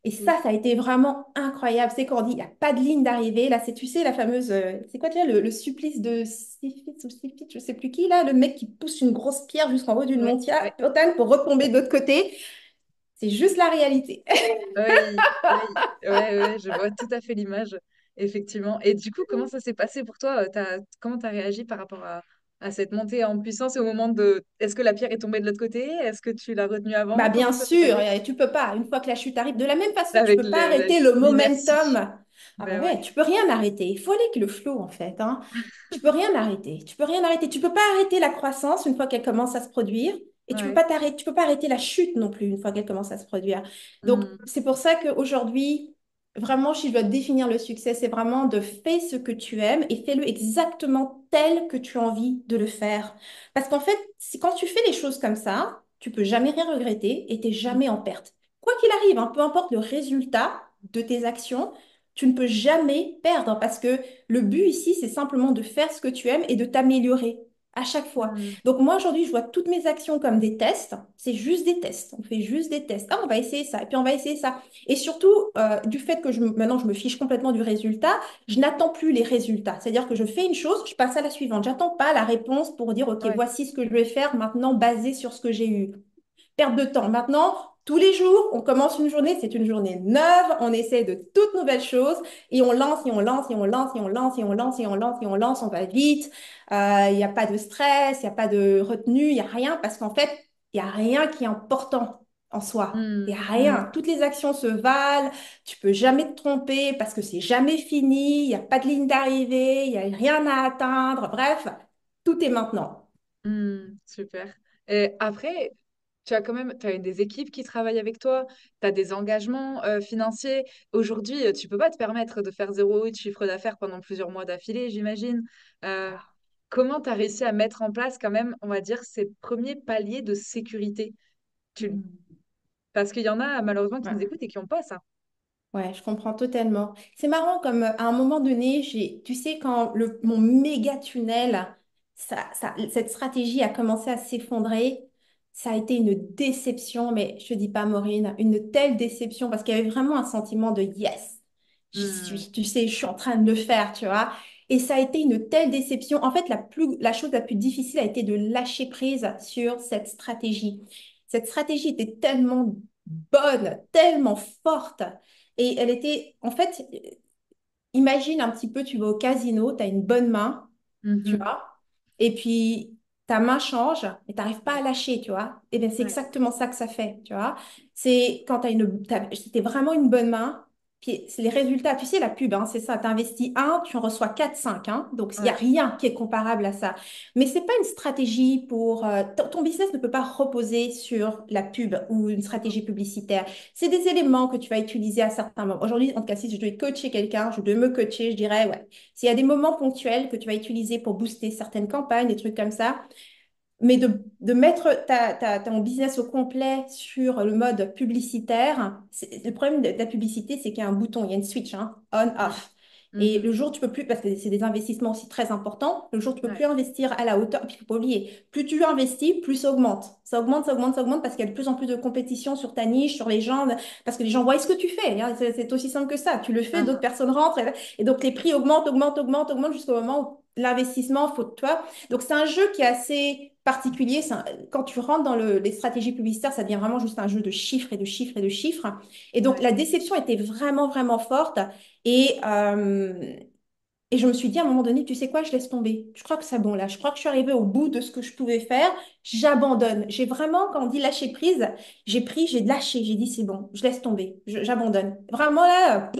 Et Oui. ça a été vraiment incroyable. C'est quand on dit, il n'y a pas de ligne d'arrivée. Là, c'est, tu sais, la fameuse, c'est quoi déjà le supplice de Sisyphe ou Sisyphe, je sais plus qui, là, le mec qui pousse une grosse pierre jusqu'en haut d'une Ouais. Ouais. montagne pour retomber de l'autre côté. C'est juste la réalité. Oui, oui, ouais, ouais, je vois tout à fait l'image, effectivement. Et du coup, comment ça s'est passé pour toi? Comment tu as réagi par rapport à cette montée en puissance et au moment de... Est-ce que la pierre est tombée de l'autre côté? Est-ce que tu l'as retenue Bah avant? bien Comment ça s'est sûr, passé? tu peux pas. Une fois que la chute arrive, de la même façon, tu Avec peux pas arrêter le momentum. l'inertie. Ah bah Ben ouais, ouais, tu peux rien arrêter. Il faut aller avec le flow en fait, hein. Tu peux rien arrêter. Tu peux rien arrêter. Tu peux pas arrêter la croissance une fois qu'elle commence à se produire, et ouais. tu peux pas arrêter la chute non plus une fois qu'elle commence à se produire. Donc Hmm, c'est pour ça qu'aujourd'hui, vraiment, si je dois définir le succès, c'est vraiment de faire ce que tu aimes et fais-le exactement tel que tu as envie de le faire. Parce qu'en fait, quand tu fais les choses comme ça, tu peux jamais rien regretter et t'es hmm, jamais en perte. Quoi qu'il arrive, hein, peu importe le résultat de tes actions, tu ne peux jamais perdre parce que le but ici, c'est simplement de faire ce que tu aimes et de t'améliorer à chaque fois. hmm. Donc moi, aujourd'hui, je vois toutes mes actions comme des tests. C'est juste des tests. On fait juste des tests. Ah, on va essayer ça et puis on va essayer ça. Et surtout, du fait que maintenant, je me fiche complètement du résultat, je n'attends plus les résultats. C'est-à-dire que je fais une chose, je passe à la suivante. J'attends pas la réponse pour dire, OK, Ouais, voici ce que je vais faire maintenant basé sur ce que j'ai eu. Perte de temps. Maintenant, tous les jours, on commence une journée, c'est une journée neuve, on essaie de toutes nouvelles choses et on lance et on lance et on lance et on lance et on lance et on lance et on lance, on va vite. Il n'y a pas de stress, il n'y a pas de retenue, il n'y a rien parce qu'en fait, il n'y a rien qui est important. en soi. Il n'y a Hmm, rien. hmm, Toutes les actions se valent. Tu peux jamais te tromper parce que c'est jamais fini. Il n'y a pas de ligne d'arrivée. Il n'y a rien à atteindre. Bref, tout est maintenant. super. Et après, tu as quand même, tu as des équipes qui travaillent avec toi, tu as des engagements financiers. Aujourd'hui, tu peux pas te permettre de faire 0,8 chiffre d'affaires pendant plusieurs mois d'affilée, j'imagine. Euh, Comment tu as réussi à mettre en place quand même, on va dire, ces premiers paliers de sécurité? Tu... Mm. Parce qu'il y en a malheureusement qui nous Ouais. écoutent et qui n'ont pas ça. Ouais, je comprends totalement. C'est marrant comme à un moment donné, tu sais, quand mon méga tunnel, cette stratégie a commencé à s'effondrer, ça a été une déception, mais je te dis pas, Maureen, une telle déception parce qu'il y avait vraiment un sentiment de yes, Hmm, tu sais, je suis en train de le faire, tu vois. Et ça a été une telle déception. En fait, la chose la plus difficile a été de lâcher prise sur cette stratégie. Cette stratégie était tellement bonne, tellement forte. Et elle était, en fait, imagine un petit peu, tu vas au casino, tu as une bonne main, tu mhm. vois, et puis ta main change et tu n'arrives pas à Ouais, lâcher, tu vois. Et bien, c'est ouais, exactement ça que ça fait, tu vois. C'est quand c'était vraiment une bonne main, puis c'est les résultats, tu sais, la pub, hein, c'est ça, tu investis un, tu en reçois 4 5 hein, donc il n'y a ouais. rien qui est comparable à ça. Mais c'est pas une stratégie pour... ton business ne peut pas reposer sur la pub ou une D'accord. stratégie publicitaire. C'est des éléments que tu vas utiliser à certains moments. Aujourd'hui, en tout cas, si je devais coacher quelqu'un, je devais me coacher, je dirais, ouais, s'il y a des moments ponctuels que tu vas utiliser pour booster certaines campagnes, des trucs comme ça, mais de mettre ton business au complet sur le mode publicitaire, le problème de la publicité, c'est qu'il y a un bouton, il y a une switch, hein, Mm, on-off. Et mhm. le jour, tu peux plus, parce que c'est des investissements aussi très importants, le jour, tu peux Ouais. plus investir à la hauteur. Et puis, il faut pas oublier, plus tu investis, plus ça augmente. Ça augmente, ça augmente, ça augmente, parce qu'il y a de plus en plus de compétition sur ta niche, sur les gens, parce que les gens voient ce que tu fais, hein. C'est aussi simple que ça. Tu le fais, d'autres Mhm. personnes rentrent, et donc les prix augmentent, augmentent, augmentent, augmentent jusqu'au moment où l'investissement, faut, toi, donc, c'est un jeu qui est assez particulier. Quand tu rentres dans les stratégies publicitaires, ça devient vraiment juste un jeu de chiffres et de chiffres et de chiffres. Et donc, Ouais. la déception était vraiment, vraiment forte. Et, euh, et je me suis dit à un moment donné, tu sais quoi, je laisse tomber. Je crois que c'est bon là. Je crois que je suis arrivée au bout de ce que je pouvais faire. J'abandonne. J'ai vraiment, quand on dit lâcher prise, j'ai lâché. J'ai dit c'est bon, je laisse tomber. J'abandonne. Vraiment là,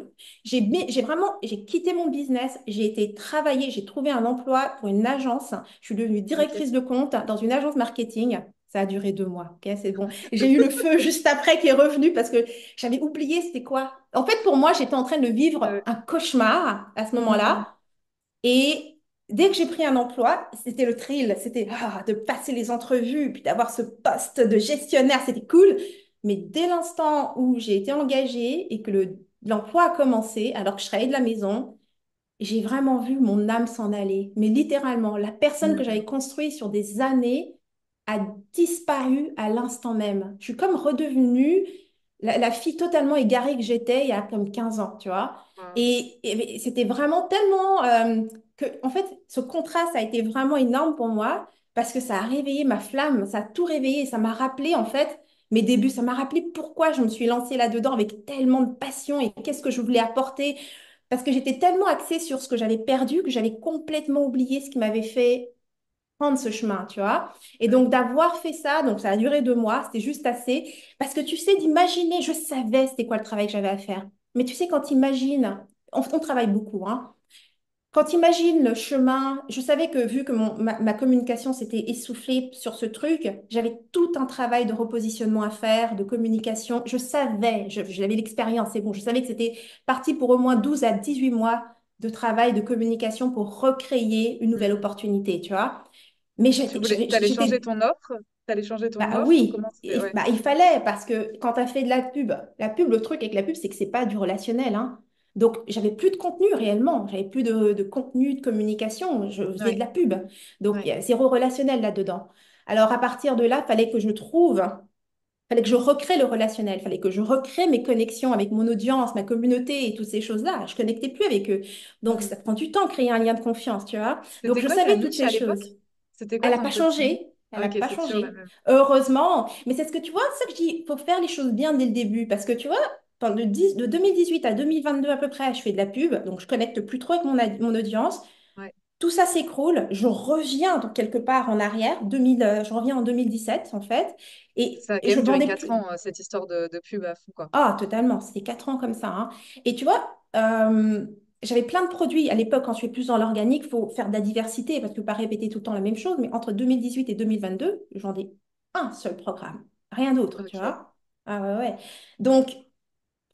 j'ai quitté mon business. J'ai été travailler. J'ai trouvé un emploi pour une agence. Je suis devenue Ok. directrice de compte dans une agence marketing. Ça a duré 2 mois. Ok, c'est bon. J'ai eu le feu juste après qui est revenu parce que j'avais oublié c'était quoi. En fait, pour moi, j'étais en train de vivre Ouais. un cauchemar à ce Mhm. moment-là. Et dès que j'ai pris un emploi, c'était le thrill, c'était de passer les entrevues, puis d'avoir ce poste de gestionnaire, c'était cool. Mais dès l'instant où j'ai été engagée et que l'emploi a commencé, alors que je travaillais de la maison, j'ai vraiment vu mon âme s'en aller. Mais littéralement, la personne que Mhm. j'avais construite sur des années a disparu à l'instant même. Je suis comme redevenue la fille totalement égarée que j'étais il y a comme 15 ans, tu vois. Wow. Et c'était vraiment tellement que, en fait, ce contraste a été vraiment énorme pour moi parce que ça a réveillé ma flamme, ça a tout réveillé, ça m'a rappelé, en fait, mes débuts, ça m'a rappelé pourquoi je me suis lancée là-dedans avec tellement de passion et qu'est-ce que je voulais apporter. Parce que j'étais tellement axée sur ce que j'avais perdu que j'avais complètement oublié ce qui m'avait fait prendre ce chemin, tu vois. Et Ouais. donc d'avoir fait ça, donc ça a duré 2 mois, c'était juste assez. Parce que tu sais, d'imaginer, je savais c'était quoi le travail que j'avais à faire. Mais tu sais, quand tu imagines, on travaille beaucoup, hein. Quand tu imagines le chemin, je savais que vu que ma communication s'était essoufflée sur ce truc, j'avais tout un travail de repositionnement à faire, de communication. Je savais, j'avais l'expérience, c'est bon, je savais que c'était parti pour au moins 12 à 18 mois de travail, de communication pour recréer une nouvelle Mhm. opportunité, tu vois. Mais T'allais changer j'étais ton offre? T'allais changer ton bah offre? oui, Comment c'était? Ouais. il fallait parce que quand tu as fait de la pub, le truc avec la pub, c'est que c'est pas du relationnel, hein. Donc, j'avais plus de contenu réellement, j'avais plus de contenu de communication, je faisais de Ouais. la pub. Donc, il y Ouais. a zéro relationnel là-dedans. Alors, à partir de là, fallait que je recrée le relationnel, fallait que je recrée mes connexions avec mon audience, ma communauté et toutes ces choses-là. Je connectais plus avec eux. Donc, Mhm. ça prend du temps de créer un lien de confiance, tu vois. Donc, C'était je quoi ta savais toutes niche ces à l'époque? choses. C'était quoi Elle n'a ton pas positionnement? changé. Elle n'a Ok, pas c'est toujours la changé. même. Heureusement. Mais c'est ce que tu vois, c'est ça que je dis, il faut faire les choses bien dès le début. Parce que tu vois, de 2018 à 2022 à peu près, je fais de la pub. Donc, je connecte plus trop avec mon audience. Ouais. Tout ça s'écroule. Je reviens donc quelque part en arrière, 2000, je reviens en 2017 en fait, Ça a et quand je même duré vendais 4 plus. ans, cette histoire de pub à fond, quoi. Ah, totalement. C'était 4 ans comme ça, hein. Et tu vois, j'avais plein de produits. À l'époque, quand tu es plus dans l'organique, il faut faire de la diversité parce que pas répéter tout le temps la même chose. Mais entre 2018 et 2022, je vendais un seul programme, rien d'autre, tu Ok. vois. Ah ouais, ouais. Donc,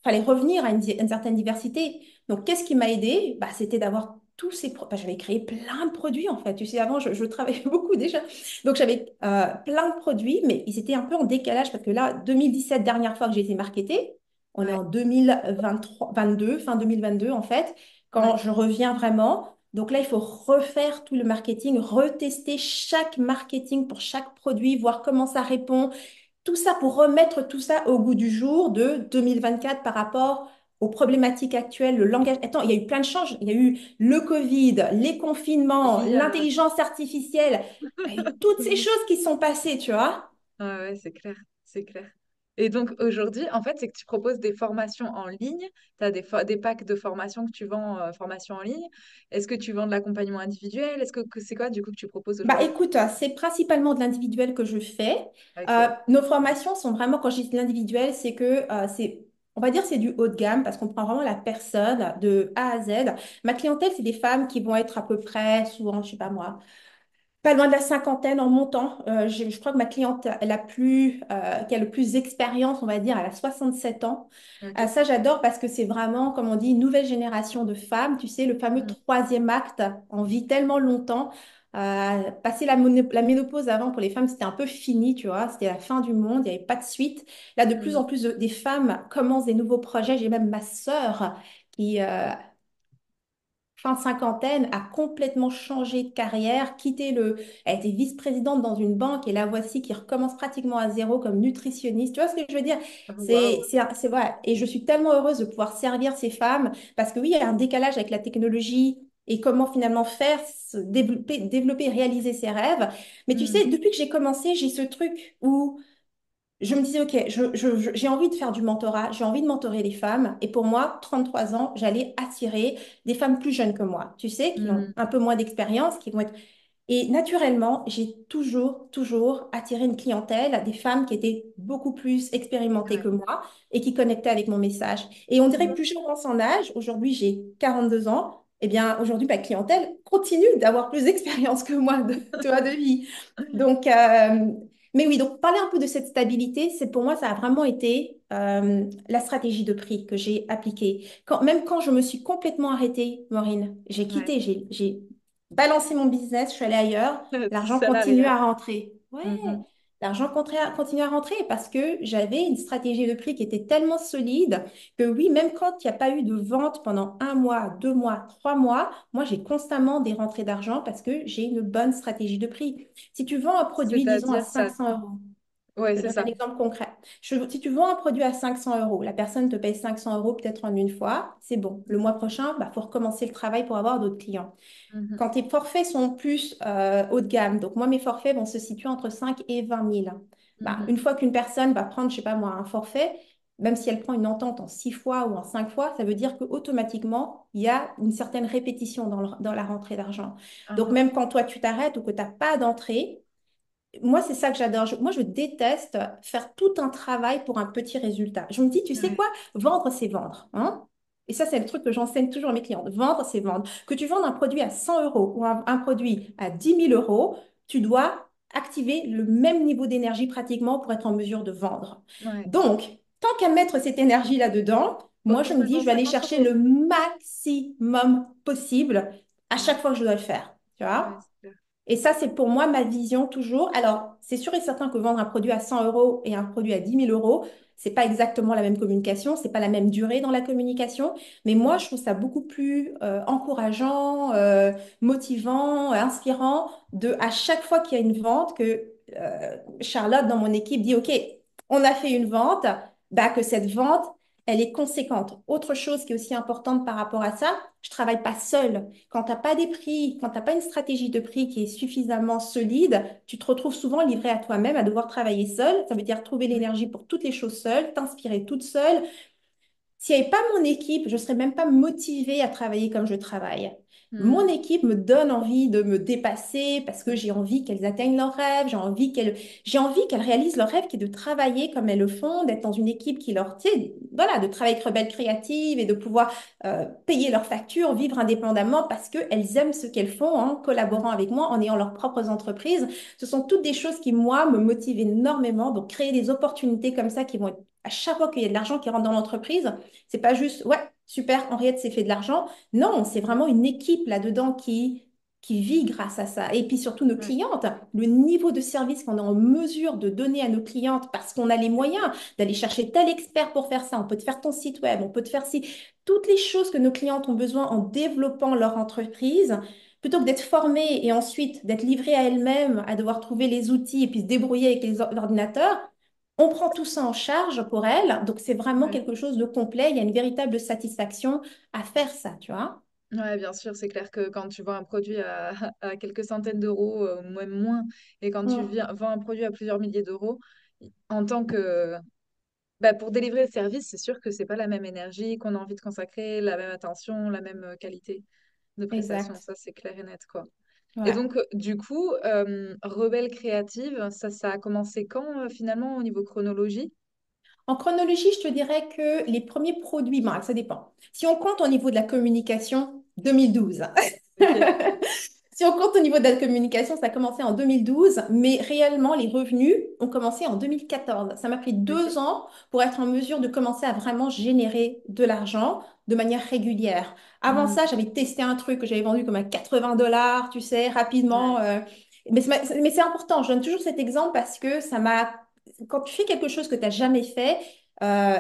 fallait revenir à une certaine diversité. Donc, qu'est-ce qui m'a aidé? Bah, c'était d'avoir tous ces... j'avais créé plein de produits, en fait. Tu sais, avant, je travaillais beaucoup déjà. Donc, j'avais plein de produits, mais ils étaient un peu en décalage parce que là, 2017, dernière fois que j'ai été marketée, on est Ouais, en 2023, 22, fin 2022, en fait, quand ouais. je reviens vraiment. Donc là, il faut refaire tout le marketing, retester chaque marketing pour chaque produit, voir comment ça répond, tout ça pour remettre tout ça au goût du jour de 2024 par rapport aux problématiques actuelles, le langage. Attends, il y a eu plein de changements. Il y a eu le Covid, les confinements, Oui, l'intelligence artificielle. Il y a eu toutes ces choses qui sont passées, tu vois. ah ouais, c'est clair, c'est clair. Et donc aujourd'hui, en fait, c'est que tu proposes des formations en ligne, tu as des packs de formation que tu vends, formation en ligne. Est-ce que tu vends de l'accompagnement individuel? C'est quoi du coup que tu proposes Bah aujourd'hui? écoute, c'est principalement de l'individuel que je fais. Ok, Nos formations sont vraiment, quand je dis de l'individuel, c'est que on va dire, c'est du haut de gamme parce qu'on prend vraiment la personne de A à Z. Ma clientèle, c'est des femmes qui vont être à peu près, souvent, je sais pas moi, pas loin de la cinquantaine en montant. Je crois que ma cliente qui a le plus d'expérience, on va dire, elle a 67 ans. ok. Ça, j'adore parce que c'est vraiment, comme on dit, une nouvelle génération de femmes. Tu sais, le fameux Mm, troisième acte. On vit tellement longtemps. Passer la ménopause avant, pour les femmes, c'était un peu fini, tu vois. C'était la fin du monde. Il n'y avait pas de suite. Là, de plus en mm. plus, des femmes commencent des nouveaux projets. J'ai même ma sœur qui, fin cinquantaine, a complètement changé de carrière, Elle était vice-présidente dans une banque et la voici qui recommence pratiquement à zéro comme nutritionniste. Tu vois ce que je veux dire? Oh, waouh. C'est vrai. Et je suis tellement heureuse de pouvoir servir ces femmes parce que oui, il y a un décalage avec la technologie et comment finalement faire, développer, réaliser ses rêves. Mais tu Mm, sais, depuis que j'ai commencé, j'ai ce truc où je me disais, OK, j'ai envie de faire du mentorat, j'ai envie de mentorer les femmes. Et pour moi, 33 ans, j'allais attirer des femmes plus jeunes que moi, tu sais, qui ont mm. un peu moins d'expérience, qui vont être... Et naturellement, j'ai toujours attiré une clientèle, des femmes qui étaient beaucoup plus expérimentées Ouais. que moi et qui connectaient avec mon message. Et on dirait que Mm. plus j'avance en âge, aujourd'hui j'ai 42 ans, eh bien aujourd'hui ma clientèle continue d'avoir plus d'expérience que moi tu vois, de vie. Donc, mais oui, donc parler un peu de cette stabilité, c'est pour moi, ça a vraiment été la stratégie de prix que j'ai appliquée. Même quand je me suis complètement arrêtée, Maureen, j'ai Ouais. quitté, j'ai balancé mon business, je suis allée ailleurs, l'argent continue Salariat. à rentrer. Ouais, Mhm. l'argent continue à rentrer parce que j'avais une stratégie de prix qui était tellement solide que oui, même quand il n'y a pas eu de vente pendant 1 mois, 2 mois, 3 mois, moi j'ai constamment des rentrées d'argent parce que j'ai une bonne stratégie de prix. Si tu vends un produit, disons, à C'est-à-dire ça. 500 euros, Ouais, je te c'est donne un ça. exemple concret. Si tu vends un produit à 500 euros, la personne te paye 500 euros peut-être en une fois, c'est bon. Le mois prochain, il faut recommencer le travail pour avoir d'autres clients. Mhm. Quand tes forfaits sont plus haut de gamme, donc moi, mes forfaits vont se situer entre 5 et 20 000. Bah, Mhm. une fois qu'une personne va prendre, je sais pas moi, un forfait, même si elle prend une entente en 6 fois ou en 5 fois, ça veut dire qu'automatiquement, il y a une certaine répétition dans la rentrée d'argent. Donc, Mhm. même quand toi, tu t'arrêtes ou que tu n'as pas d'entrée, moi, c'est ça que j'adore. Moi, je déteste faire tout un travail pour un petit résultat. Je me dis, tu sais Ouais. quoi? Vendre, c'est vendre, hein. Et ça, c'est le truc que j'enseigne toujours à mes clients. Vendre, c'est vendre. Que tu vendes un produit à 100 euros ou un produit à 10 000 euros, tu dois activer le même niveau d'énergie pratiquement pour être en mesure de vendre. Ouais. Donc, tant qu'à mettre cette énergie là-dedans, moi, je Autant me mettre dis, dans je vais aller 50 chercher euros. le maximum possible à Ouais. chaque fois que je dois le faire. Tu Ouais, vois? c'est clair. Et ça, c'est pour moi ma vision toujours. Alors, c'est sûr et certain que vendre un produit à 100 euros et un produit à 10 000 euros, c'est pas exactement la même communication, c'est pas la même durée dans la communication. Mais moi, Mhm. je trouve ça beaucoup plus encourageant, motivant, inspirant de à chaque fois qu'il y a une vente que Charlotte dans mon équipe dit, OK, on a fait une vente, bah, que cette vente, elle est conséquente. Autre chose qui est aussi importante par rapport à ça, je travaille pas seule. Quand tu n'as pas des prix, quand tu n'as pas une stratégie de prix qui est suffisamment solide, tu te retrouves souvent livré à toi-même, à devoir travailler seule. Ça veut dire trouver Ouais. l'énergie pour toutes les choses seule, t'inspirer toute seule. s'il n'y avait pas mon équipe, je ne serais même pas motivée à travailler comme je travaille. Mon Hmm. équipe me donne envie de me dépasser parce que j'ai envie qu'elles atteignent leurs rêves, j'ai envie qu'elles réalisent leur rêve qui est de travailler comme elles le font, d'être dans une équipe qui leur, tu sais, voilà, de travailler avec Rebelle Créative et de pouvoir payer leurs factures, vivre indépendamment parce qu'elles aiment ce qu'elles font en collaborant avec moi, en ayant leurs propres entreprises. Ce sont toutes des choses qui, moi, me motivent énormément. Donc, créer des opportunités comme ça qui vont être à chaque fois qu'il y a de l'argent qui rentre dans l'entreprise, c'est pas juste, ouais, super, Henriette s'est fait de l'argent. Non, c'est vraiment une équipe là-dedans qui vit grâce à ça. Et puis surtout nos Ouais, clientes, le niveau de service qu'on est en mesure de donner à nos clientes parce qu'on a les c'est moyens clair. d'aller chercher tel expert pour faire ça. On peut te faire ton site web, on peut te faire si toutes les choses que nos clientes ont besoin en développant leur entreprise. Plutôt que d'être formées et ensuite d'être livrées à elles-mêmes, à devoir trouver les outils et puis se débrouiller avec l'ordinateur, on prend tout ça en charge pour elles. Donc, c'est vraiment Ouais. quelque chose de complet. Il y a une véritable satisfaction à faire ça, tu vois. Ouais, bien sûr, c'est clair que quand tu vends un produit à, à quelques centaines d'euros, même moins, et quand tu Mm. vends un produit à plusieurs milliers d'euros, en tant que, bah, pour délivrer le service, c'est sûr que c'est pas la même énergie qu'on a envie de consacrer, la même attention, la même qualité de prestation. Exact. Ça, c'est clair et net, quoi. Et Ouais. donc, du coup, Rebelle Créative, ça a commencé quand, finalement, au niveau chronologie? En chronologie, je te dirais que les premiers produits, bon, ça dépend. Si on compte au niveau de la communication, 2012. Ok, Si on compte au niveau de la communication, ça a commencé en 2012, mais réellement, les revenus ont commencé en 2014. Ça m'a pris ok, 2 ans pour être en mesure de commencer à vraiment générer de l'argent de manière régulière. Avant hmm, ça, j'avais testé un truc que j'avais vendu comme à 80 dollars, tu sais, rapidement. ouais, Mais c'est important, je donne toujours cet exemple parce que ça m'a... Quand tu fais quelque chose que tu n'as jamais fait, euh,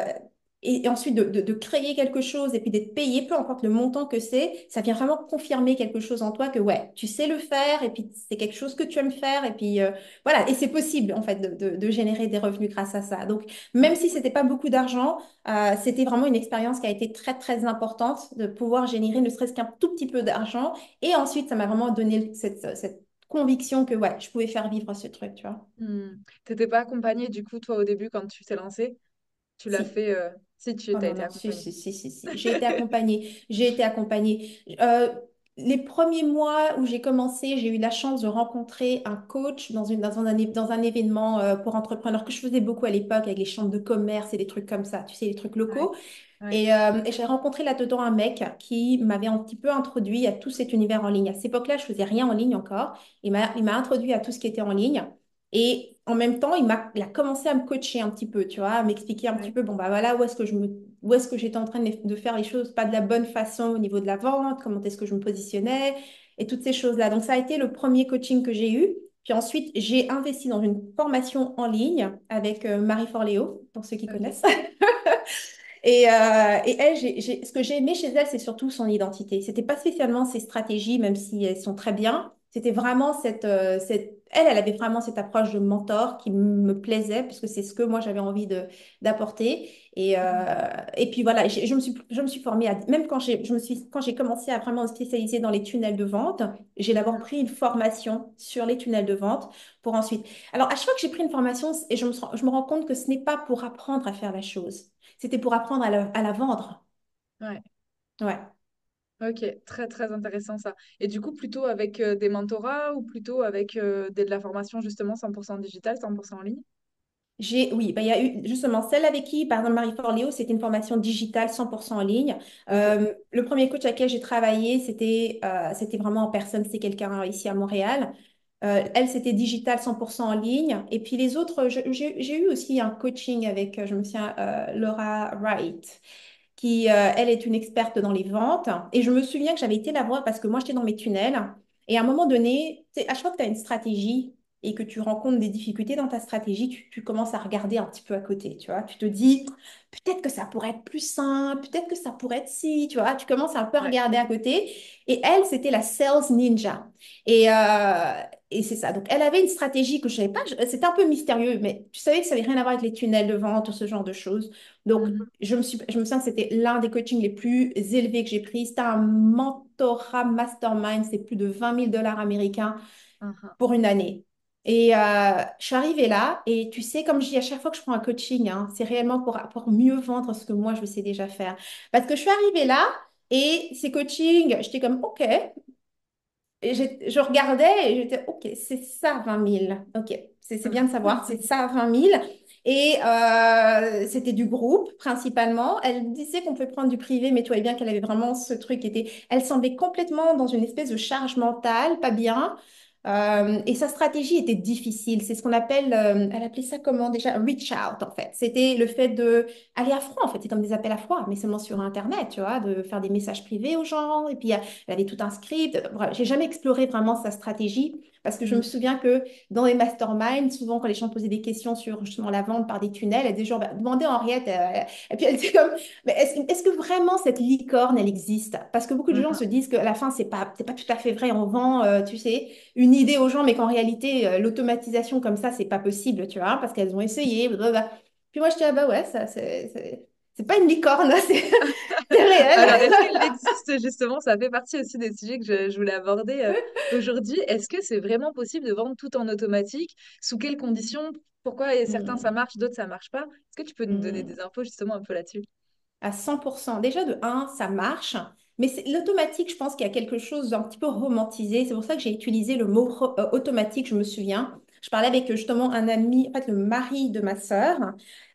et ensuite de créer quelque chose et puis d'être payé, peu importe le montant que c'est, ça vient vraiment confirmer quelque chose en toi que ouais, tu sais le faire et puis c'est quelque chose que tu aimes faire et puis voilà, et c'est possible en fait de générer des revenus grâce à ça. Donc même ouais. si c'était pas beaucoup d'argent, c'était vraiment une expérience qui a été très très importante de pouvoir générer ne serait-ce qu'un tout petit peu d'argent et ensuite ça m'a vraiment donné cette conviction que ouais, je pouvais faire vivre ce truc, tu vois. T'étais pas accompagnée, du coup, toi, au début, quand tu t'es lancée? Tu l'as Si. fait, si tu Oh t'as non, été non, si, accompagnée. si, si, si, si. J'ai été accompagnée. J'ai été accompagnée. Les premiers mois où j'ai commencé, j'ai eu la chance de rencontrer un coach dans un événement pour entrepreneurs que je faisais beaucoup à l'époque avec les chambres de commerce et des trucs comme ça, tu sais, les trucs Ouais, locaux. ouais, Et j'ai rencontré là-dedans un mec qui m'avait un petit peu introduit à tout cet univers en ligne. À cette époque-là, je faisais rien en ligne encore. Il m'a introduit à tout ce qui était en ligne. Et en même temps, il a commencé à me coacher un petit peu, tu vois, à m'expliquer un petit ouais. peu, bon, bah voilà, où est-ce que j'étais en train de faire les choses pas de la bonne façon au niveau de la vente, comment est-ce que je me positionnais, et toutes ces choses-là. Donc, ça a été le premier coaching que j'ai eu. Puis ensuite, j'ai investi dans une formation en ligne avec Marie Forleo, pour ceux qui Ok. connaissent. Et elle, ce que j'ai aimé chez elle, c'est surtout son identité. C'était pas spécialement ses stratégies, même si elles sont très bien. C'était vraiment elle avait vraiment cette approche de mentor qui me plaisait, parce que c'est ce que moi j'avais envie d'apporter. Et puis voilà, je me suis formée même quand j'ai commencé à vraiment me spécialiser dans les tunnels de vente, j'ai d'abord Mhm. pris une formation sur les tunnels de vente pour ensuite. Alors, à chaque fois que j'ai pris une formation, et je me rends compte que ce n'est pas pour apprendre à faire la chose. C'était pour apprendre à la vendre. Ouais. Ouais. Ok, très très intéressant ça. Et du coup, plutôt avec des mentorats ou plutôt avec de la formation justement 100% digital, 100% en ligne? Oui, ben, il y a eu justement celle avec qui, par exemple, Marie Forleo, c'était une formation digitale 100% en ligne. Ok, Le premier coach avec qui j'ai travaillé, c'était vraiment en personne, c'est quelqu'un ici à Montréal. Elle, c'était digital 100% en ligne. Et puis les autres, j'ai eu aussi un coaching avec, je me souviens, Laura Wright, qui, elle, est une experte dans les ventes. Et je me souviens que j'avais été la voir parce que moi, j'étais dans mes tunnels. Et à un moment donné, tu sais, à chaque fois que tu as une stratégie et que tu rencontres des difficultés dans ta stratégie, tu commences à regarder un petit peu à côté, tu vois. Tu te dis, peut-être que ça pourrait être plus simple, peut-être que ça pourrait être si, tu vois. Tu commences un peu à ouais, regarder à côté. Et elle, c'était la sales ninja. Et, euh, et c'est ça. Donc, elle avait une stratégie que je ne savais pas. C'était un peu mystérieux, mais tu savais que ça n'avait rien à voir avec les tunnels de vente ou ce genre de choses. Donc, mhm, je me sens que c'était l'un des coachings les plus élevés que j'ai pris. C'était un mentorat mastermind, c'est plus de 20 000 dollars américains mhm. pour une année. Et je suis arrivée là, et tu sais, comme je dis à chaque fois que je prends un coaching, hein, c'est réellement pour mieux vendre ce que moi, je sais déjà faire. Parce que je suis arrivée là, et ces coachings, j'étais comme, OK. Et je regardais et j'étais, OK, c'est ça 20 000. OK, c'est bien de savoir, c'est ça 20 000. Et c'était du groupe principalement. Elle disait qu'on pouvait prendre du privé, mais tu voyais bien qu'elle avait vraiment ce truc qui était. Elle semblait complètement dans une espèce de charge mentale, pas bien. Et sa stratégie était difficile. C'est ce qu'on appelle, elle appelait ça comment déjà? Reach out en fait. C'était le fait de aller à froid en fait. C'est comme des appels à froid, mais seulement sur Internet, tu vois, de faire des messages privés aux gens. Et puis elle avait tout un script. Bref, j'ai jamais exploré vraiment sa stratégie parce que je me Mm. souviens que dans les masterminds, souvent quand les gens posaient des questions sur justement la vente par des tunnels, elle disait genre, bah, demandez à Henriette. Et puis elle disait comme, mais est-ce que vraiment cette licorne, elle existe? Parce que beaucoup de gens se Mhm. disent qu'à la fin, c'est pas tout à fait vrai. On vend, tu sais, une idée aux gens, mais qu'en réalité, l'automatisation comme ça, c'est pas possible, tu vois, parce qu'elles ont essayé. Blablabla. Puis moi, je dis, ah bah ouais, ça, c'est pas une licorne, c'est Alors, réel. est-ce qu'il existe justement, ça fait partie aussi des sujets que je voulais aborder aujourd'hui. Est-ce que c'est vraiment possible de vendre tout en automatique? Sous quelles conditions? Pourquoi certains ça Hmm. marche, d'autres ça marche pas? Est-ce que tu peux nous donner Hmm. des infos justement un peu là-dessus? À 100%. Déjà, de un, ça marche. Mais l'automatique, je pense qu'il y a quelque chose d'un petit peu romantisé. C'est pour ça que j'ai utilisé le mot automatique, je me souviens. Je parlais avec justement un ami, en fait, le mari de ma sœur.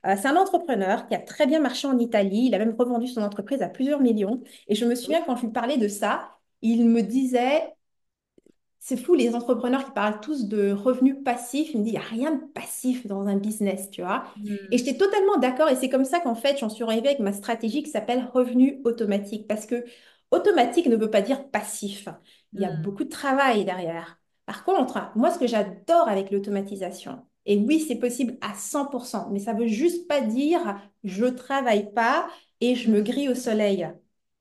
C'est un entrepreneur qui a très bien marché en Italie. Il a même revendu son entreprise à plusieurs millions. Et je me souviens quand je lui parlais de ça, il me disait, c'est fou, les entrepreneurs qui parlent tous de revenus passifs, ils me disent, il n'y a rien de passif dans un business, tu vois. Et Hmm. j'étais totalement d'accord, et c'est comme ça qu'en fait, j'en suis arrivée avec ma stratégie qui s'appelle revenu automatique, parce que automatique ne veut pas dire passif. Il y a Hmm. beaucoup de travail derrière. Par contre, moi, ce que j'adore avec l'automatisation, et oui, c'est possible à 100%, mais ça veut juste pas dire je travaille pas et je me Hmm. grille au soleil.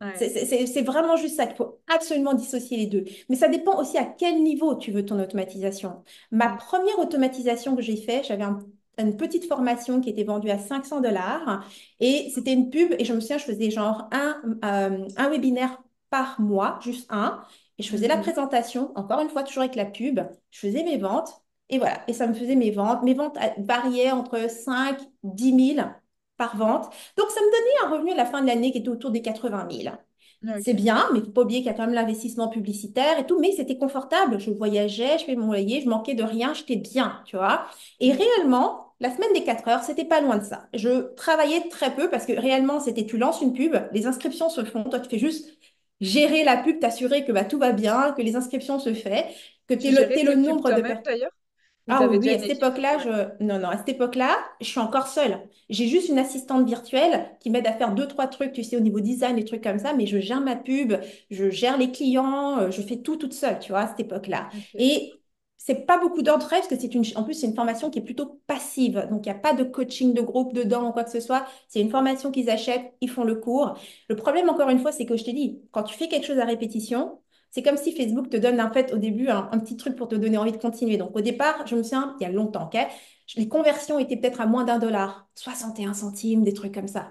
Ouais. C'est vraiment juste ça qu'il faut absolument dissocier les deux. Mais ça dépend aussi à quel niveau tu veux ton automatisation. Ma Hmm. première automatisation que j'ai faite, j'avais une petite formation qui était vendue à 500 $ et c'était une pub et je me souviens, je faisais genre un webinaire par mois, juste un, et je faisais la Mhm. présentation, encore une fois, toujours avec la pub, je faisais mes ventes et voilà, et ça me faisait mes ventes. Mes ventes variaient entre 5 10 000 par vente. Donc, ça me donnait un revenu à la fin de l'année qui était autour des 80 000. C'est Ok. bien, mais il ne faut pas oublier qu'il y a quand même l'investissement publicitaire et tout, mais c'était confortable. Je voyageais, je fais mon loyer, je manquais de rien, j'étais bien, tu vois. Et Hmm. réellement, la semaine des 4 heures, c'était pas loin de ça. Je travaillais très peu parce que réellement, c'était tu lances une pub, les inscriptions se font, toi tu fais juste gérer la pub, t'assurer que bah, tout va bien, que les inscriptions se font, que tu Tu es gérais t'es le tes pubs nombre de toi-même personnes. d'ailleurs? Ou Ah oui, t'avais oui, déjà à une cette équipe? époque-là, Ouais. non, non, à cette époque-là, je suis encore seule. J'ai juste une assistante virtuelle qui m'aide à faire deux, trois trucs, tu sais, au niveau design, des trucs comme ça, mais je gère ma pub, je gère les clients, je fais tout toute seule, tu vois, à cette époque-là. Ok. Et c'est pas beaucoup d'ordre parce que en plus, c'est une formation qui est plutôt passive. Donc, il n'y a pas de coaching de groupe dedans ou quoi que ce soit. C'est une formation qu'ils achètent, ils font le cours. Le problème, encore une fois, c'est que je t'ai dit, quand tu fais quelque chose à répétition, c'est comme si Facebook te donne en fait au début un petit truc pour te donner envie de continuer. Donc au départ, je me souviens, il y a longtemps, ok, les conversions étaient peut-être à moins d'1 dollar, 61 centimes, des trucs comme ça.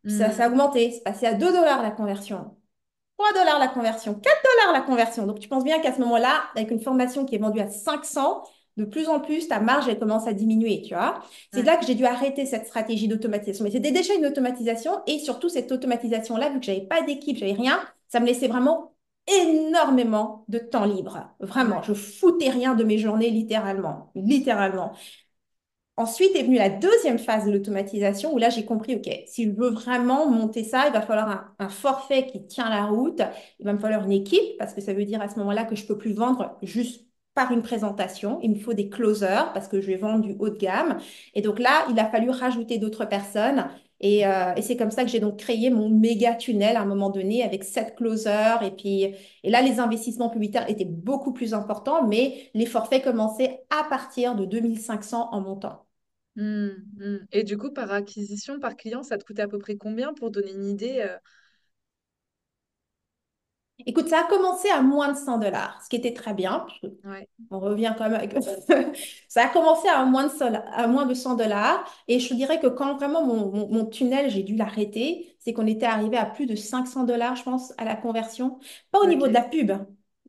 Puis ça a Hmm. augmenté, c'est passé à 2 dollars la conversion, 3 dollars la conversion, 4 dollars la conversion. Donc tu penses bien qu'à ce moment-là, avec une formation qui est vendue à 500, de plus en plus, ta marge, elle commence à diminuer, tu vois. C'est Ouais. là que j'ai dû arrêter cette stratégie d'automatisation. Mais c'était déjà une automatisation et surtout cette automatisation-là, vu que j'avais pas d'équipe, j'avais rien, ça me laissait vraiment énormément de temps libre. Vraiment, Ouais. je foutais rien de mes journées, littéralement. Littéralement. Ensuite est venue la deuxième phase de l'automatisation où là, j'ai compris, OK, si je veux vraiment monter ça, il va falloir un forfait qui tient la route. Il va me falloir une équipe parce que ça veut dire à ce moment-là que je ne peux plus vendre juste par une présentation. Il me faut des closers parce que je vais vendre du haut de gamme. Et donc là, il a fallu rajouter d'autres personnes. Et c'est comme ça que j'ai donc créé mon méga tunnel à un moment donné avec 7 closers. Et là, les investissements publicitaires étaient beaucoup plus importants, mais les forfaits commençaient à partir de 2 500 en montant. Hmm. Hmm. Et du coup, par acquisition, par client, ça te coûtait à peu près combien pour donner une idée? Écoute, ça a commencé à moins de 100 dollars, ce qui était très bien, parce que Ouais. on revient quand même avec... Ça a commencé à moins de 100 dollars. Et je te dirais que quand vraiment mon tunnel, j'ai dû l'arrêter, c'est qu'on était arrivé à plus de 500 dollars, je pense, à la conversion. Pas au niveau de Ok. la pub,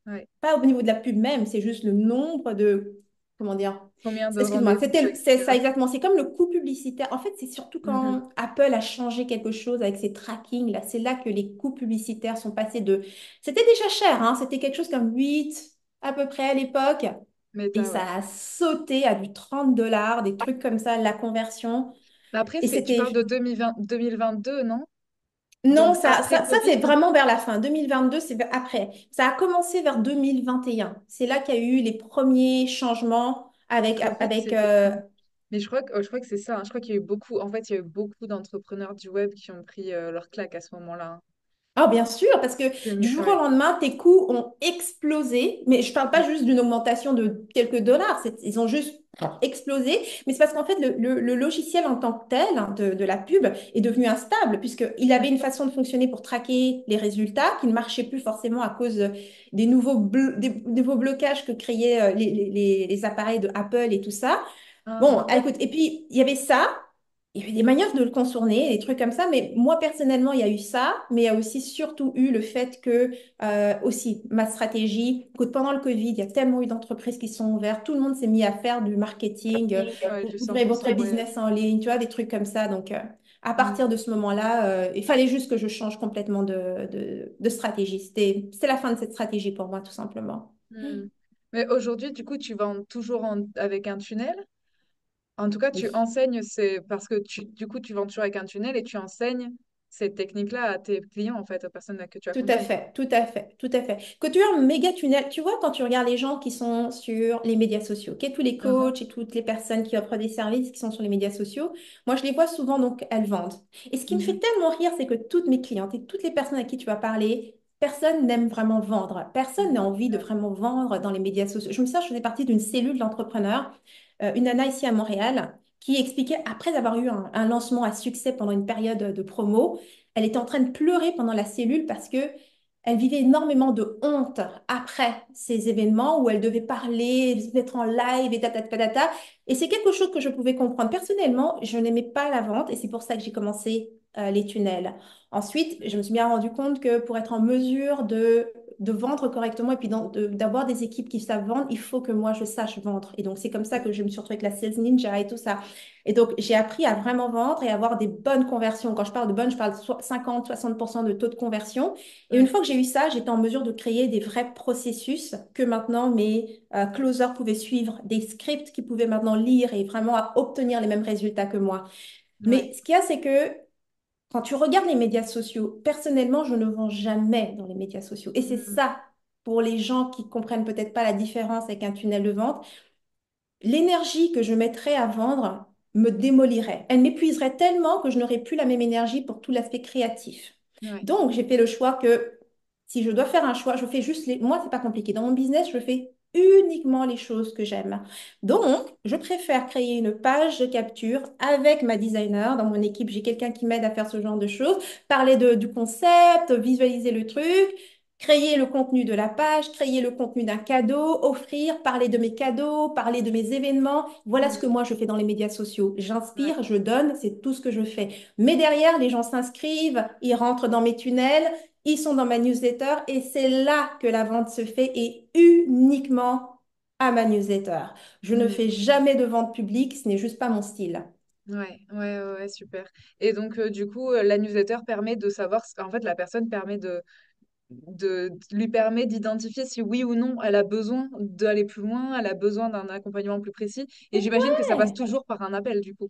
Ouais. pas au niveau de la pub même, c'est juste le nombre de comment dire? Combien de Excuse-moi, rendez-vous, c'est ça etc. exactement. C'est comme le coût publicitaire. En fait, c'est surtout Mhm. quand Apple a changé quelque chose avec ses tracking, là, c'est là que les coûts publicitaires sont passés de. C'était déjà cher, hein, c'était quelque chose comme 8 à peu près à l'époque. Et Méta, ça ouais. a sauté à du 30 $, des trucs comme ça, la conversion. Mais après, Et tu parles c'était. de 2022, non? Non, Donc après ça c'est Covid? vraiment vers la fin. 2022, après. Ça a commencé vers 2021. C'est là qu'il y a eu les premiers changements Je pensais que avec c'était fin. Mais je crois que c'est ça, hein. Je crois qu'il y a eu beaucoup, en fait, il y a eu beaucoup d'entrepreneurs du web qui ont pris leur claque à ce moment-là, hein. Ah, bien sûr, parce que du jour au Ouais. lendemain, tes coûts ont explosé. Mais je ne parle pas juste d'une augmentation de quelques dollars, ils ont juste explosé. Mais c'est parce qu'en fait, le logiciel en tant que tel, hein, de la pub est devenu instable, puisqu'il avait une façon de fonctionner pour traquer les résultats qui ne marchait plus forcément à cause des nouveaux blocages que créaient les appareils de Apple et tout ça. Bon, Ah, ah, écoute, et puis il y avait ça, il y avait des manières de le contourner, des trucs comme ça, mais moi personnellement, il y a eu ça, mais il y a aussi surtout eu le fait que, aussi, ma stratégie, écoute, pendant le Covid, il y a tellement eu d'entreprises qui sont ouvertes, tout le monde s'est mis à faire du marketing, ouais, pour du ouvrir votre 100%, ouais. business en ligne, tu vois, des trucs comme ça. Donc, à Mm, partir de ce moment-là, il fallait juste que je change complètement de stratégie. C'était la fin de cette stratégie pour moi, tout simplement. mm. Mais aujourd'hui, du coup, tu vends toujours avec un tunnel? En tout cas, tu Oui. enseignes, c'est parce que du coup, tu vends toujours avec un tunnel et tu enseignes cette technique-là à tes clients, en fait, aux personnes que tu Tout à accompagnes. fait, tout à fait, tout à fait. Que tu as un méga tunnel, tu vois, quand tu regardes les gens qui sont sur les médias sociaux, ok, tous les Mhm, coachs et toutes les personnes qui offrent des services qui sont sur les médias sociaux, moi je les vois souvent, donc elles vendent. Et ce qui me fait mhm, tellement rire, c'est que toutes mes clientes et toutes les personnes à qui tu vas parler, personne n'aime vraiment vendre. Personne n'a mhm. envie de Ouais. vraiment vendre dans les médias sociaux. Je me souviens, je faisais partie d'une cellule d'entrepreneurs, une nana ici à Montréal, qui expliquait, après avoir eu un lancement à succès pendant une période de promo, elle était en train de pleurer pendant la cellule parce que elle vivait énormément de honte après ces événements où elle devait parler, se mettre en live et tatata. Et c'est quelque chose que je pouvais comprendre. Personnellement, je n'aimais pas la vente et c'est pour ça que j'ai commencé les tunnels. Ensuite, je me suis bien rendu compte que pour être en mesure de vendre correctement et puis d'avoir des équipes qui savent vendre, il faut que moi je sache vendre. Et donc, c'est comme ça que je me suis retrouvée avec la Sales Ninja et tout ça. Et donc, j'ai appris à vraiment vendre et avoir des bonnes conversions. Quand je parle de bonnes, je parle de 50-60% de taux de conversion. Et une Ouais. fois que j'ai eu ça, j'étais en mesure de créer des vrais processus que maintenant mes closers pouvaient suivre, des scripts qu'ils pouvaient maintenant lire et vraiment obtenir les mêmes résultats que moi. Mais Ouais. ce qu'il y a, c'est que quand tu regardes les médias sociaux, personnellement, je ne vends jamais dans les médias sociaux. Et c'est Mhm. ça, pour les gens qui comprennent peut-être pas la différence avec un tunnel de vente, l'énergie que je mettrais à vendre me démolirait. Elle m'épuiserait tellement que je n'aurais plus la même énergie pour tout l'aspect créatif. Ouais. Donc, j'ai fait le choix que si je dois faire un choix, je fais juste les. Moi, c'est pas compliqué. Dans mon business, je fais uniquement les choses que j'aime. Donc, je préfère créer une page de capture avec ma designer. Dans mon équipe, j'ai quelqu'un qui m'aide à faire ce genre de choses, parler du concept, visualiser le truc, créer le contenu de la page, créer le contenu d'un cadeau, offrir, parler de mes cadeaux, parler de mes événements. Voilà ce que Mhm. moi je fais dans les médias sociaux. Ouais. J'inspire, je donne, c'est tout ce que je fais. Mais derrière, les gens s'inscrivent, ils rentrent dans mes tunnels, ils sont dans ma newsletter et c'est là que la vente se fait et uniquement à ma newsletter. Je ne Mhm. fais jamais de vente publique, ce n'est juste pas mon style. Ouais, ouais, ouais, ouais, super. Et donc, du coup, la newsletter permet de savoir, en fait, la personne permet lui permet d'identifier si oui ou non elle a besoin d'aller plus loin, elle a besoin d'un accompagnement plus précis. Et j'imagine que ça passe Ouais. toujours par un appel, du coup.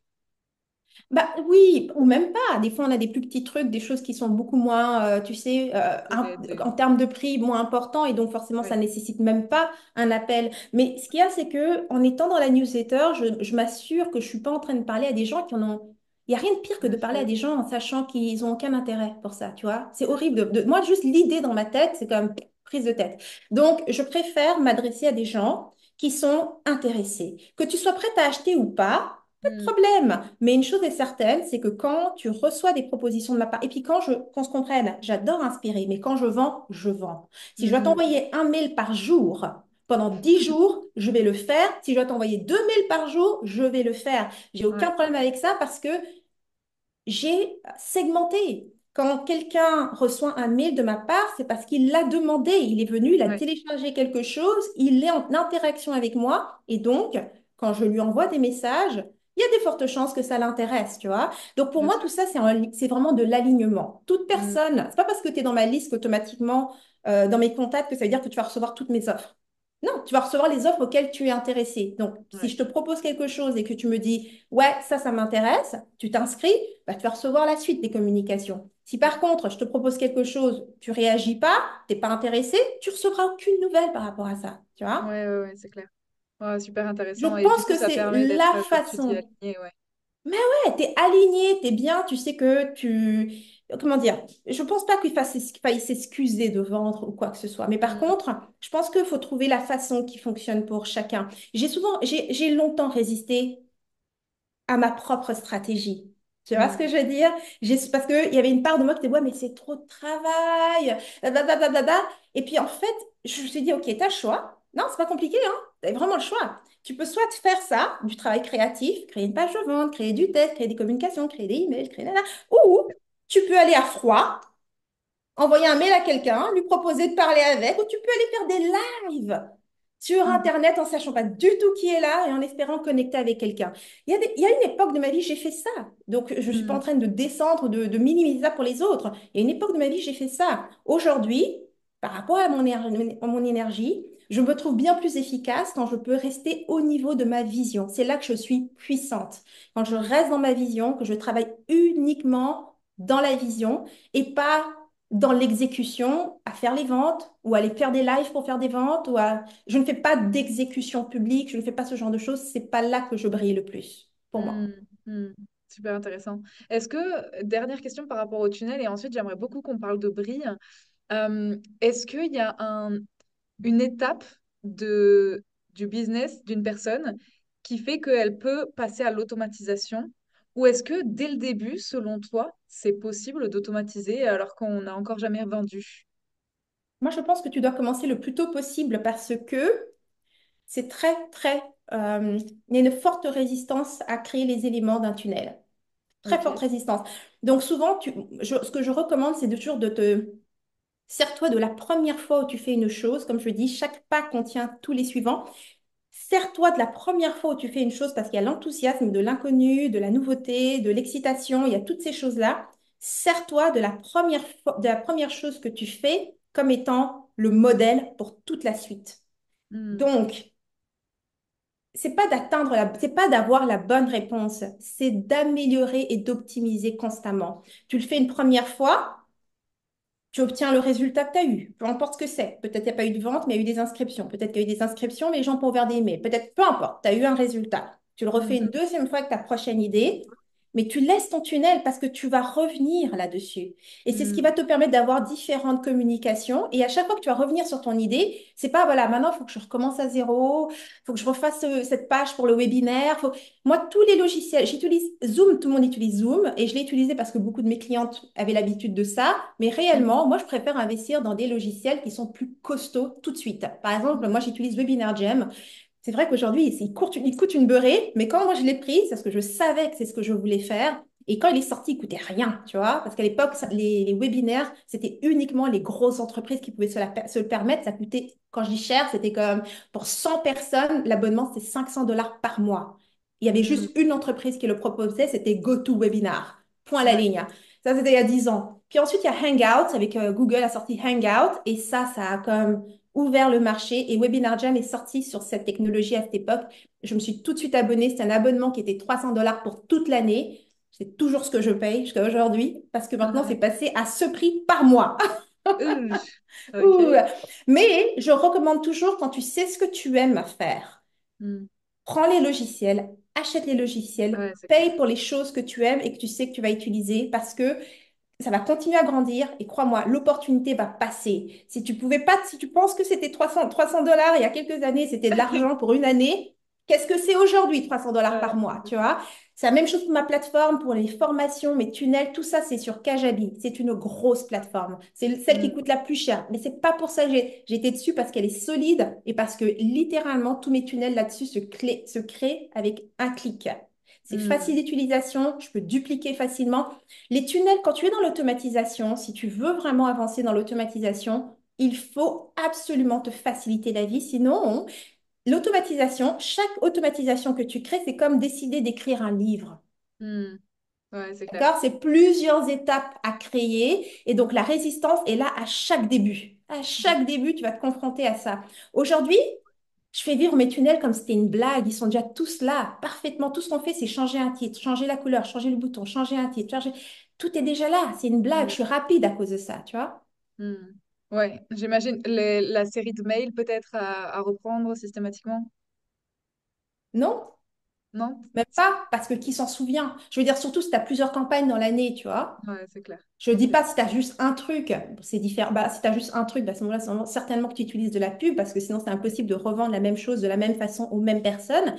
Bah oui, ou même pas. Des fois, on a des plus petits trucs, des choses qui sont beaucoup moins, tu sais, TDD. en termes de prix, moins importants, et donc forcément, ça Ouais. nécessite même pas un appel. Mais ce qu'il y a, c'est que en étant dans la newsletter, je m'assure que je suis pas en train de parler à des gens qui en ont. Il n'y a rien de pire que En de parler à effet. des gens en sachant qu'ils ont aucun intérêt pour ça, tu vois. C'est horrible. Mm. Moi, juste l'idée dans ma tête, c'est comme prise de tête. Donc, je préfère m'adresser à des gens qui sont intéressés. Que tu sois prête à acheter ou pas, Mm. problème. Mais une chose est certaine, c'est que quand tu reçois des propositions de ma part, et puis qu'on se comprenne, j'adore inspirer, mais quand je vends, je vends. Si je dois Mhm. t'envoyer un mail par jour, pendant 10 jours, je vais le faire. Si je dois t'envoyer 2 mails par jour, je vais le faire. J'ai aucun Ouais. problème avec ça parce que j'ai segmenté. Quand quelqu'un reçoit un mail de ma part, c'est parce qu'il l'a demandé. Il est venu, il a Ouais. téléchargé quelque chose, il est en interaction avec moi. Et donc, quand je lui envoie des messages, il y a des fortes chances que ça l'intéresse, tu vois. Donc, pour Bien moi, sûr. tout ça, c'est vraiment de l'alignement. Toute Mm. personne, c'est pas parce que tu es dans ma liste qu'automatiquement, dans mes contacts, que ça veut dire que tu vas recevoir toutes mes offres. Non, tu vas recevoir les offres auxquelles tu es intéressé. Donc, si Ouais. je te propose quelque chose et que tu me dis, ouais, ça m'intéresse, tu t'inscris, bah, tu vas recevoir la suite des communications. Si par contre, je te propose quelque chose, tu réagis pas, t'es pas intéressé, tu recevras aucune nouvelle par rapport à ça, tu vois? Ouais, ouais, ouais, c'est clair. Ouais, super Je intéressant. Et du pense coup, que ça c'est permet d'être, la comme tu dis, façon. aligné. Ouais. Mais ouais, t'es aligné, t'es bien, tu sais que tu... Comment dire? Je pense pas qu'il faille s'excuser de vendre ou quoi que ce soit. Mais par Mm. contre, je pense qu'il faut trouver la façon qui fonctionne pour chacun. J'ai longtemps résisté à ma propre stratégie. Tu vois ce que Mm. je veux dire? Parce qu'il y avait une part de moi qui était, ouais, mais c'est trop de travail, blablabla. Et puis en fait, je me suis dit, ok, t'as le choix. Non, c'est pas compliqué, hein? T'as vraiment le choix. Tu peux soit faire ça, du travail créatif, créer une page de vente, créer du texte, créer des communications, créer des emails, créer là, ou tu peux aller à froid, envoyer un mail à quelqu'un, lui proposer de parler avec, ou tu peux aller faire des lives sur Mm. Internet en sachant pas du tout qui est là et en espérant connecter avec quelqu'un. Il y a une époque de ma vie, j'ai fait ça. Donc, je ne suis pas en Mm. train de descendre, de minimiser ça pour les autres. Il y a une époque de ma vie, j'ai fait ça. Aujourd'hui, par rapport à mon énergie, je me trouve bien plus efficace quand je peux rester au niveau de ma vision. C'est là que je suis puissante. Quand je Mm. reste dans ma vision, que je travaille uniquement dans la vision et pas dans l'exécution, à faire les ventes ou aller faire des lives pour faire des ventes je ne fais pas d'exécution publique, je ne fais pas ce genre de choses, c'est pas là que je brille le plus pour Mm. moi. Mm. Super intéressant. Est-ce que, dernière question par rapport au tunnel, et ensuite j'aimerais beaucoup qu'on parle de brille. Est-ce qu'il y a une étape du business d'une personne qui fait qu'elle peut passer à l'automatisation? Ou est-ce que dès le début, selon toi, c'est possible d'automatiser alors qu'on n'a encore jamais vendu? Moi, je pense que tu dois commencer le plus tôt possible parce que c'est il y a une forte résistance à créer les éléments d'un tunnel. Très forte Ok. résistance. Donc souvent, ce que je recommande, c'est de toujours de te... Sers-toi de la première fois où tu fais une chose. Comme je dis, chaque pas contient tous les suivants. Sers-toi de la première fois où tu fais une chose parce qu'il y a l'enthousiasme de l'inconnu, de la nouveauté, de l'excitation, il y a toutes ces choses-là. Sers-toi de la première chose que tu fais comme étant le modèle pour toute la suite. Hmm. Donc, c'est pas d'avoir la bonne réponse, c'est d'améliorer et d'optimiser constamment. Tu le fais une première fois, tu obtiens le résultat que tu as eu, peu importe ce que c'est. Peut-être qu'il n'y a pas eu de vente, mais il y a eu des inscriptions. Peut-être qu'il y a eu des inscriptions, mais les gens ont ouvert des emails. Peut-être, peu importe, tu as eu un résultat. Tu le refais Hmm. une deuxième fois avec ta prochaine idée, mais tu laisses ton tunnel parce que tu vas revenir là-dessus. Et c'est ce qui Hmm. va te permettre d'avoir différentes communications. Et à chaque fois que tu vas revenir sur ton idée, c'est pas, voilà, maintenant, il faut que je recommence à zéro, il faut que je refasse cette page pour le webinaire. Moi, tous les logiciels, j'utilise Zoom, tout le monde utilise Zoom, et je l'ai utilisé parce que beaucoup de mes clientes avaient l'habitude de ça, mais Mhm. réellement, moi, je préfère investir dans des logiciels qui sont plus costauds tout de suite. Par exemple, moi, Mhm. j'utilise Webinar Jam. C'est vrai qu'aujourd'hui, il coûte une beurrée, mais quand moi je l'ai pris, c'est parce que je savais que c'est ce que je voulais faire. Et quand il est sorti, il coûtait rien, tu vois, parce qu'à l'époque, les webinaires, c'était uniquement les grosses entreprises qui pouvaient se le permettre. Ça coûtait, quand je dis cher, c'était comme pour 100 personnes, l'abonnement, c'était $500 par mois. Il y avait Hmm. juste une entreprise qui le proposait, c'était GoToWebinar. Point à la Ouais. ligne. Ça, c'était il y a 10 ans. Puis ensuite, il y a Hangouts, avec Google a sorti Hangout, et ça a comme ouvert le marché. Et Webinar Jam est sorti sur cette technologie à cette époque. Je me suis tout de suite abonnée. C'est un abonnement qui était $300 pour toute l'année. C'est toujours ce que je paye jusqu'à aujourd'hui, parce que maintenant, c'est Ouais. passé à ce prix par mois. Ouh. Ouh. Ok. Mais je recommande toujours, quand tu sais ce que tu aimes faire, Hmm. prends les logiciels, achète les logiciels, Ouais, c'est clair. paye pour les choses que tu aimes et que tu sais que tu vas utiliser parce que ça va continuer à grandir et crois-moi, l'opportunité va passer. Si tu pouvais pas, si tu penses que c'était trois cents dollars il y a quelques années, c'était de l'argent pour une année, qu'est-ce que c'est aujourd'hui, $300 par Ouais. mois, tu vois? C'est la même chose pour ma plateforme, pour les formations, mes tunnels, tout ça, c'est sur Kajabi. C'est une grosse plateforme. C'est celle qui Hmm. coûte la plus cher. Mais c'est pas pour ça que j'ai été dessus parce qu'elle est solide et parce que littéralement, tous mes tunnels là-dessus se créent avec un clic. C'est facile Hmm. d'utilisation, je peux dupliquer facilement. Les tunnels, quand tu es dans l'automatisation, si tu veux vraiment avancer dans l'automatisation, il faut absolument te faciliter la vie. Sinon, l'automatisation, chaque automatisation que tu crées, c'est comme décider d'écrire un livre. Hmm. Ouais, c'est clair. D'accord? C'est plusieurs étapes à créer et donc la résistance est là à chaque début. À chaque début, tu vas te confronter à ça. Aujourd'hui, je fais vivre mes tunnels comme si c'était une blague. Ils sont déjà tous là, parfaitement. Tout ce qu'on fait, c'est changer un titre, changer la couleur, changer le bouton, changer un titre, changer... Tout est déjà là. C'est une blague. Je Hmm. suis rapide à cause de ça, tu vois? Hmm. Ouais, j'imagine la série de mails peut-être à reprendre systématiquement. Non? Non? Même pas, parce que qui s'en souvient? Je veux dire, surtout si tu as plusieurs campagnes dans l'année, tu vois? Ouais, c'est clair. Je ne dis Ok. pas si tu as juste un truc, c'est différent. Bah, si tu as juste un truc, bah, à ce moment-là, c'est certainement que tu utilises de la pub parce que sinon, c'est impossible de revendre la même chose de la même façon aux mêmes personnes.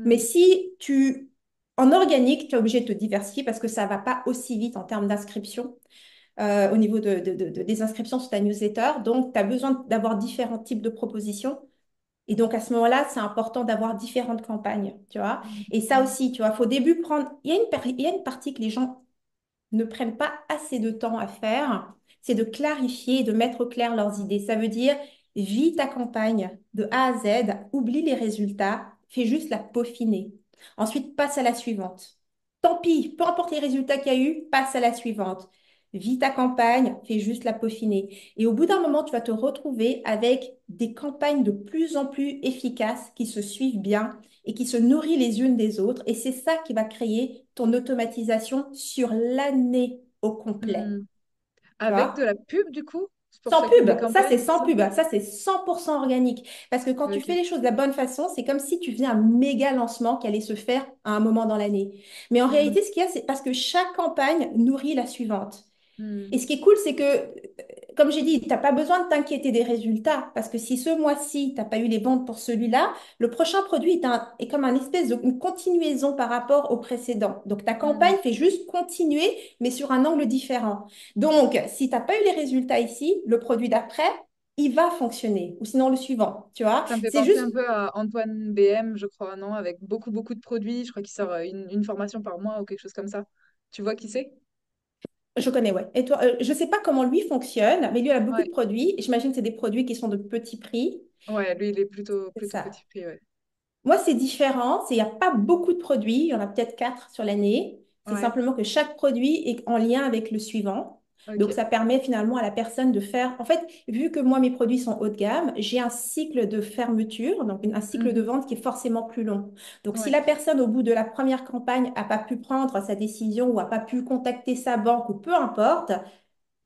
Mais Hmm. si tu, en organique, tu es obligé de te diversifier parce que ça ne va pas aussi vite en termes d'inscription au niveau des inscriptions sur ta newsletter. Donc, tu as besoin d'avoir différents types de propositions. Et donc, à ce moment-là, c'est important d'avoir différentes campagnes, tu vois. Et ça Hmm. aussi, tu vois, il faut au début prendre... il y a une partie que les gens ne prennent pas assez de temps à faire, c'est de clarifier, de mettre au clair leurs idées. Ça veut dire, vis ta campagne de A à Z, oublie les résultats, fais juste la peaufiner. Ensuite, passe à la suivante. Tant pis, peu importe les résultats qu'il y a eu, passe à la suivante. Vis ta campagne, fais juste la peaufiner. Et au bout d'un moment, tu vas te retrouver avec des campagnes de plus en plus efficaces qui se suivent bien et qui se nourrissent les unes des autres. Et c'est ça qui va créer ton automatisation sur l'année au complet. Hmm. Tu Avec de vois? la pub, du coup, pour Sans chacune pub, des ça c'est campagnes, sans sans pub, pub? ça c'est 100% organique. Parce que quand tu fais Ok. les choses de la bonne façon, c'est comme si tu faisais un méga lancement qui allait se faire à un moment dans l'année. Mais en Hmm. réalité, ce qu'il y a, c'est parce que chaque campagne nourrit la suivante. Et Hmm. ce qui est cool, c'est que, comme j'ai dit, tu n'as pas besoin de t'inquiéter des résultats, parce que si ce mois-ci, tu n'as pas eu les ventes pour celui-là, le prochain produit est comme un espèce de une continuaison par rapport au précédent. Donc, ta campagne Hmm. fait juste continuer, mais sur un angle différent. Donc, si tu n'as pas eu les résultats ici, le produit d'après, il va fonctionner, ou sinon le suivant, tu vois. Ça me fait C'est penser un juste, peu à Antoine BM, je crois, non? Avec beaucoup, beaucoup de produits. Je crois qu'il sort une formation par mois ou quelque chose comme ça. Tu vois qui c'est? je connais, ouais. Et toi, je ne sais pas comment lui fonctionne, mais lui, il a beaucoup de Ouais. produits. J'imagine que c'est des produits qui sont de petits prix. Ouais, lui, il est plutôt, C'est plutôt ça. petit prix, ouais. Moi, c'est différent. Il n'y a pas beaucoup de produits. Il y en a peut-être quatre sur l'année. C'est Ouais, simplement que chaque produit est en lien avec le suivant. Donc, ok. ça permet finalement à la personne de faire... En fait, vu que moi, mes produits sont haut de gamme, j'ai un cycle de fermeture, donc un cycle de Mhm. vente qui est forcément plus long. Donc, si Ouais, la personne, au bout de la première campagne, n'a pas pu prendre sa décision ou n'a pas pu contacter sa banque ou peu importe,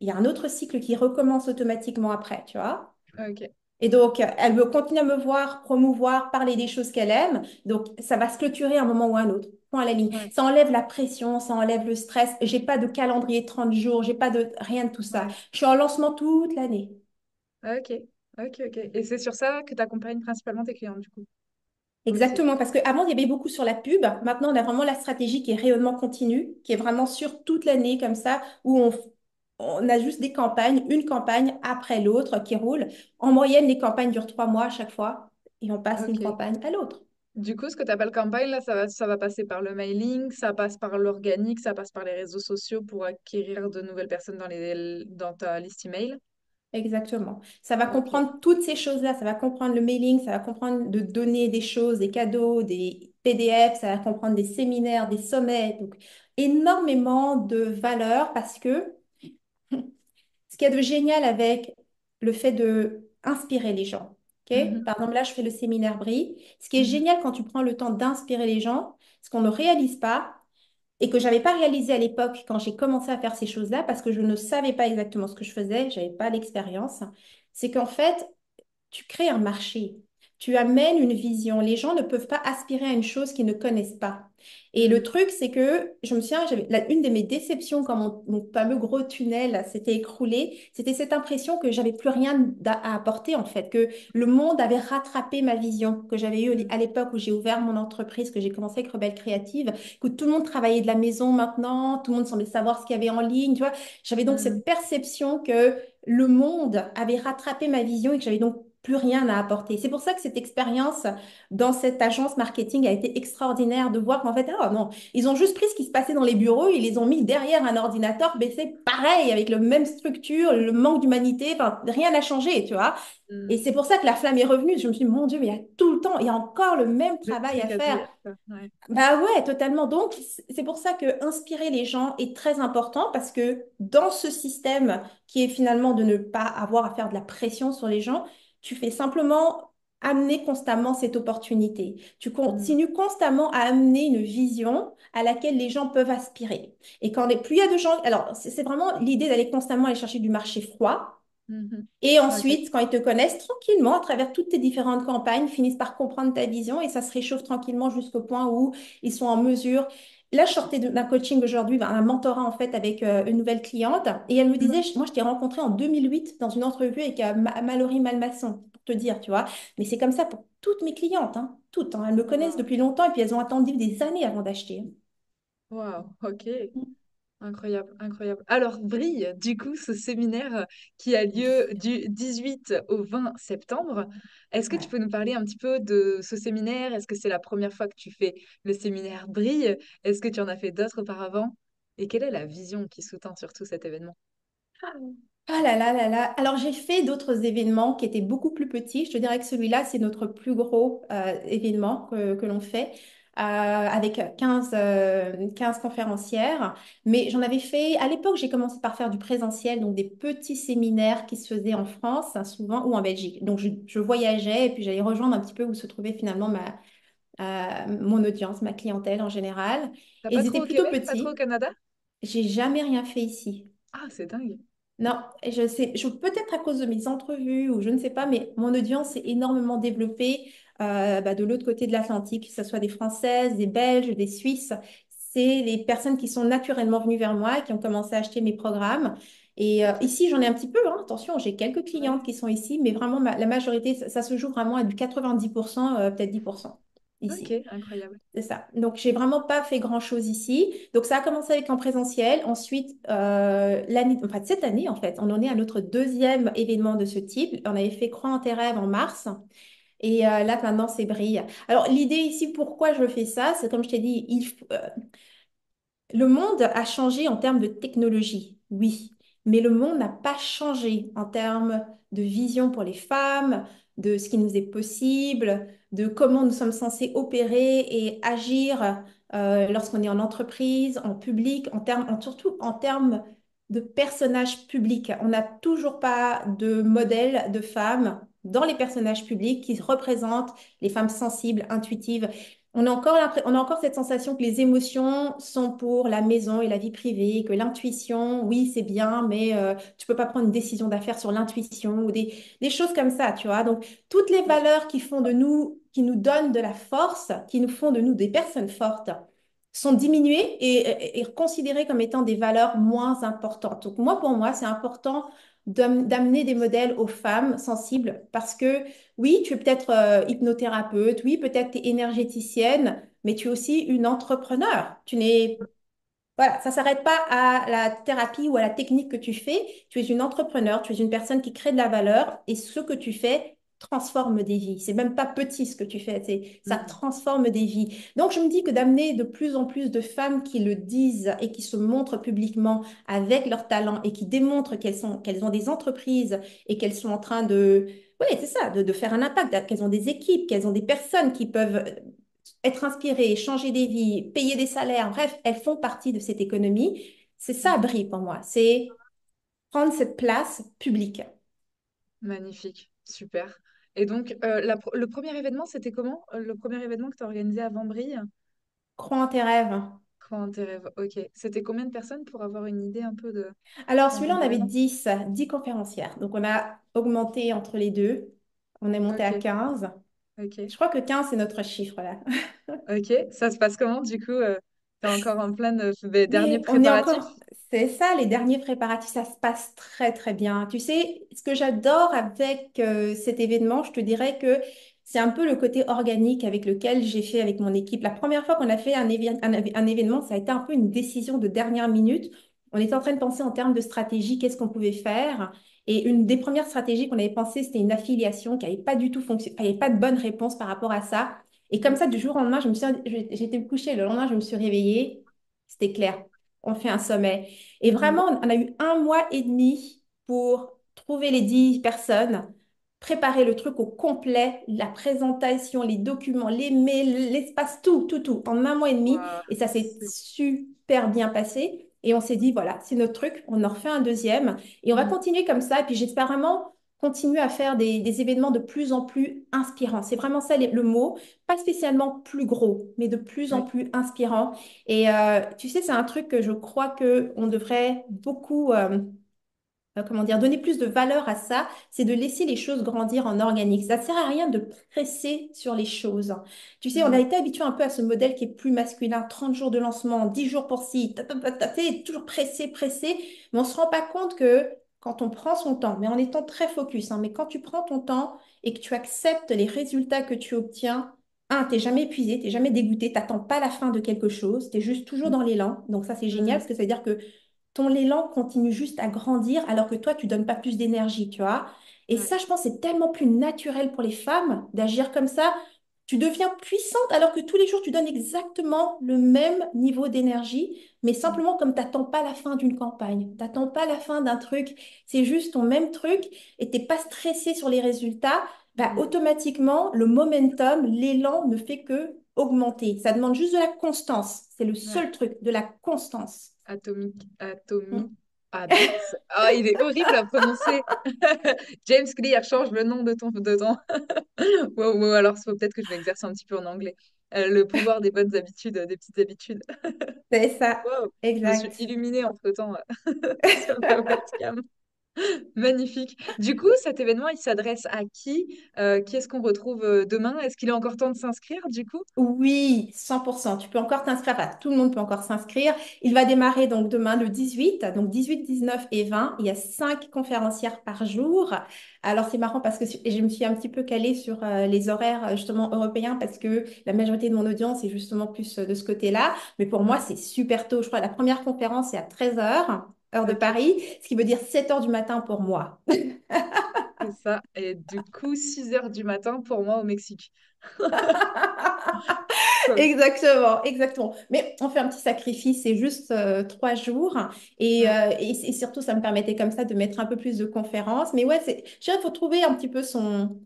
il y a un autre cycle qui recommence automatiquement après, tu vois. ok. Et donc, elle veut continuer à me voir, promouvoir, parler des choses qu'elle aime. Donc, ça va se clôturer à un moment ou à un autre. Point à la ligne. Ouais, Ça enlève la pression, ça enlève le stress. J'ai pas de calendrier de 30 jours, j'ai pas de rien de tout ça. ouais. Je suis en lancement toute l'année. Ok, ok, ok. Et c'est sur ça que tu accompagnes principalement tes clients, du coup, aussi. Exactement, parce qu'avant, il y avait beaucoup sur la pub. Maintenant, on a vraiment la stratégie qui est rayonnement continu, qui est vraiment sur toute l'année, comme ça, où on a juste des campagnes, une campagne après l'autre qui roule. En moyenne, les campagnes durent 3 mois à chaque fois, et on passe d'une Ok. campagne à l'autre. Du coup, ce que tu appelles campagne, là, ça va passer par le mailing, ça passe par l'organique, ça passe par les réseaux sociaux pour acquérir de nouvelles personnes dans ta liste email. Exactement. Ça va Ok, comprendre toutes ces choses-là. Ça va comprendre le mailing, ça va comprendre de donner des choses, des cadeaux, des PDF, ça va comprendre des séminaires, des sommets. Donc, énormément de valeur parce que ce qu'il y a de génial avec le fait de inspirer les gens. Ok. mhm, Par exemple, là, je fais le séminaire Brie. Ce qui est mhm, génial quand tu prends le temps d'inspirer les gens, ce qu'on ne réalise pas, et que j'avais pas réalisé à l'époque quand j'ai commencé à faire ces choses-là parce que je ne savais pas exactement ce que je faisais, j'avais pas l'expérience, c'est qu'en fait, tu crées un marché, tu amènes une vision. Les gens ne peuvent pas aspirer à une chose qu'ils ne connaissent pas. Et le mhm, truc, c'est que je me souviens, une de mes déceptions quand mon fameux gros tunnel s'était écroulé, c'était cette impression que j'avais plus rien à apporter en fait, que le monde avait rattrapé ma vision que j'avais eue mhm, à l'époque où j'ai ouvert mon entreprise, que j'ai commencé avec Rebelle Créative, que tout le monde travaillait de la maison maintenant, tout le monde semblait savoir ce qu'il y avait en ligne, tu vois. J'avais donc mhm. cette perception que le monde avait rattrapé ma vision et que j'avais donc plus rien à apporter. C'est pour ça que cette expérience dans cette agence marketing a été extraordinaire de voir qu'en fait, ah non, ils ont juste pris ce qui se passait dans les bureaux, ils les ont mis derrière un ordinateur, mais c'est pareil, avec la même structure, le manque d'humanité, enfin, rien n'a changé, tu vois. Et Mm. c'est pour ça que la flamme est revenue. Je me suis dit, mon Dieu, mais il y a tout le temps, il y a encore le même Le travail à truc à faire. dire, quoi. Ouais. Bah ouais, totalement. Donc, c'est pour ça que inspirer les gens est très important parce que dans ce système qui est finalement de ne pas avoir à faire de la pression sur les gens, tu fais simplement amener constamment cette opportunité. Tu Mm. continues constamment à amener une vision à laquelle les gens peuvent aspirer. Et quand plus il y a de gens, alors c'est vraiment l'idée d'aller constamment aller chercher du marché froid. Mhm. Et Ok. ensuite, quand ils te connaissent tranquillement, à travers toutes tes différentes campagnes, ils finissent par comprendre ta vision et ça se réchauffe tranquillement jusqu'au point où ils sont en mesure. Là, je sortais d'un coaching aujourd'hui, un mentorat en fait avec une nouvelle cliente et elle me disait, Mhm. moi, je t'ai rencontré en 2008 dans une entrevue avec Mallory Malmasson, pour te dire, tu vois. Mais c'est comme ça pour toutes mes clientes, hein, toutes, hein. Elles me connaissent Wow. depuis longtemps et puis elles ont attendu des années avant d'acheter. Wow. Ok. Incroyable, incroyable. Alors, Brille, du coup, ce séminaire qui a lieu du 18 au 20 septembre, est-ce que tu Ouais. peux nous parler un petit peu de ce séminaire? Est-ce que c'est la première fois que tu fais le séminaire Brille? Est-ce que tu en as fait d'autres auparavant? Et quelle est la vision qui sous-tend surtout cet événement? Ah là là là là. Alors, j'ai fait d'autres événements qui étaient beaucoup plus petits. Je te dirais que celui-là, c'est notre plus gros événement que l'on fait avec 15 conférencières. Mais j'en avais fait, à l'époque, j'ai commencé par faire du présentiel, donc des petits séminaires qui se faisaient en France, hein, souvent, ou en Belgique. Donc, je voyageais et puis j'allais rejoindre un petit peu où se trouvait finalement mon audience, ma clientèle en général. T'as Et pas ils étaient trop au plutôt Québec, pas trop au petits. Canada? J'ai jamais rien fait ici. Ah, c'est dingue. Non, et je sais, peut-être à cause de mes entrevues ou je ne sais pas, mais mon audience s'est énormément développée de l'autre côté de l'Atlantique, que ce soit des Françaises, des Belges, des Suisses. C'est les personnes qui sont naturellement venues vers moi et qui ont commencé à acheter mes programmes. Et Ok. ici, j'en ai un petit peu, hein, attention, j'ai quelques clientes Ouais. qui sont ici, mais vraiment, la majorité, ça se joue vraiment à du 90%, peut-être 10% Ok, ici. incroyable. C'est ça. Donc, j'ai vraiment pas fait grand-chose ici. Donc, ça a commencé avec en présentiel. Ensuite, enfin, cette année, en fait, on en est à notre deuxième événement de ce type. On avait fait Croix en tes rêves en mars. Et là, maintenant, c'est Brille. Alors, l'idée ici, pourquoi je fais ça, c'est comme je t'ai dit, le monde a changé en termes de technologie, oui, mais le monde n'a pas changé en termes de vision pour les femmes, de ce qui nous est possible, de comment nous sommes censés opérer et agir lorsqu'on est en entreprise, en public, surtout en termes de personnages publics. On n'a toujours pas de modèle de femmes dans les personnages publics qui représentent les femmes sensibles, intuitives. On a encore cette sensation que les émotions sont pour la maison et la vie privée, que l'intuition, oui, c'est bien, mais tu peux pas prendre une décision d'affaires sur l'intuition ou des choses comme ça, tu vois. Donc, toutes les Ouais. valeurs qui font de nous, qui nous donnent de la force, qui nous font de nous des personnes fortes, sont diminuées et considérées comme étant des valeurs moins importantes. Donc, pour moi, c'est important d'amener des modèles aux femmes sensibles parce que oui, tu es peut-être hypnothérapeute, oui, peut-être tu es énergéticienne, mais tu es aussi une entrepreneur. Voilà, ça s'arrête pas à la thérapie ou à la technique que tu fais. Tu es une entrepreneur, tu es une personne qui crée de la valeur et ce que tu fais transforme des vies. C'est même pas petit ce que tu fais, ça Mhm. transforme des vies. Donc je me dis que d'amener de plus en plus de femmes qui le disent et qui se montrent publiquement avec leur talent et qui démontrent qu'elles ont des entreprises et qu'elles sont en train oui, c'est ça, de faire un impact, qu'elles ont des équipes, qu'elles ont des personnes qui peuvent être inspirées, changer des vies, payer des salaires, bref, elles font partie de cette économie. C'est ça, Mhm. Brie, pour moi. C'est prendre cette place publique. Magnifique, super. Et donc, le premier événement, c'était comment? Le premier événement que tu as organisé avant Brille? Crois en tes rêves. Quand tes rêves. Ok. C'était combien de personnes pour avoir une idée un peu de Alors, d'un celui-là, on avait comparaison? 10 conférencières. Donc, on a augmenté entre les deux. On est monté à Ok, 15. ok, Je crois que 15 c'est notre chiffre, là. ok. Ça se passe comment du coup? T'es encore en plein derniers Mais on est préparatifs? encore, c'est ça, les derniers préparatifs, ça se passe très, très bien. Tu sais, ce que j'adore avec cet événement, je te dirais que c'est un peu le côté organique avec lequel j'ai fait avec mon équipe. La première fois qu'on a fait un événement, ça a été un peu une décision de dernière minute. On était en train de penser en termes de stratégie, qu'est-ce qu'on pouvait faire. Et une des premières stratégies qu'on avait pensé, c'était une affiliation qui n'avait pas du tout fonctionné, il n'y avait pas de bonne réponse par rapport à ça. Et comme ça, du jour au lendemain, j'étais couchée, le lendemain, je me suis réveillée, c'était clair, on fait un sommet. Et Mhm. vraiment, on a eu 1 mois et demi pour trouver les 10 personnes, préparer le truc au complet, la présentation, les documents, les mails, l'espace, tout, tout, tout, en 1 mois et demi. Waouh, Et ça s'est c'est... super bien passé. Et on s'est dit, voilà, c'est notre truc, on en refait un deuxième. Et on va Mhm. continuer comme ça. Et puis j'espère vraiment continuer à faire des événements de plus en plus inspirants. C'est vraiment ça le mot. Pas spécialement plus gros, mais de plus en Oui, plus inspirants. Et tu sais, c'est un truc que je crois que on devrait beaucoup comment dire, donner plus de valeur à ça, c'est de laisser les choses grandir en organique. Ça ne sert à rien de presser sur les choses. Tu sais, on a non, été habitué un peu à ce modèle qui est plus masculin, 30 jours de lancement, 10 jours pour ci, toujours pressé, pressé, mais on ne se rend pas compte que quand on prend son temps, mais en étant très focus, hein, mais quand tu prends ton temps et que tu acceptes les résultats que tu obtiens, tu n'es jamais épuisé, tu n'es jamais dégoûté, tu n'attends pas la fin de quelque chose, tu es juste toujours dans l'élan. Donc ça, c'est génial Mhm. parce que ça veut dire que ton élan continue juste à grandir alors que toi, tu donnes pas plus d'énergie, tu vois. Et Ouais. ça, je pense, c'est tellement plus naturel pour les femmes d'agir comme ça. Tu deviens puissante alors que tous les jours, tu donnes exactement le même niveau d'énergie, mais Mhm. simplement comme tu n'attends pas la fin d'une campagne, tu n'attends pas la fin d'un truc, c'est juste ton même truc et tu n'es pas stressé sur les résultats, bah, Mhm. automatiquement, le momentum, l'élan ne fait que augmenter. Ça demande juste de la constance. C'est le Ouais. seul truc, de la constance. Atomic Habits. Ah, il est horrible à prononcer. James Clear, change le nom de ton. Wow, wow, alors, il faut peut-être que je m'exerce un petit peu en anglais. Le pouvoir des bonnes habitudes, des petites habitudes. C'est ça, Wow, je me suis exact. illuminée entre-temps sur la webcam. Magnifique. Du coup, cet événement, il s'adresse à qui? Qui est-ce qu'on retrouve demain? Est-ce qu'il est encore temps de s'inscrire, du coup? Oui, 100%. Tu peux encore t'inscrire. Enfin, tout le monde peut encore s'inscrire. Il va démarrer donc demain le 18, donc 18, 19 et 20. Il y a 5 conférencières par jour. Alors, c'est marrant parce que je me suis un petit peu calée sur les horaires justement européens parce que la majorité de mon audience est justement plus de ce côté-là. Mais pour moi, Ouais, c'est super tôt. Je crois que la première conférence est à 13 heures, heure de ok, Paris, ce qui veut dire 7 heures du matin pour moi. c'est ça. Et du coup, 6 heures du matin pour moi au Mexique. Cool. Exactement, exactement. Mais on fait un petit sacrifice, c'est juste 3 jours. Ouais, Et surtout, ça me permettait comme ça de mettre un peu plus de conférences. Mais ouais, je dirais qu'il faut trouver un petit peu son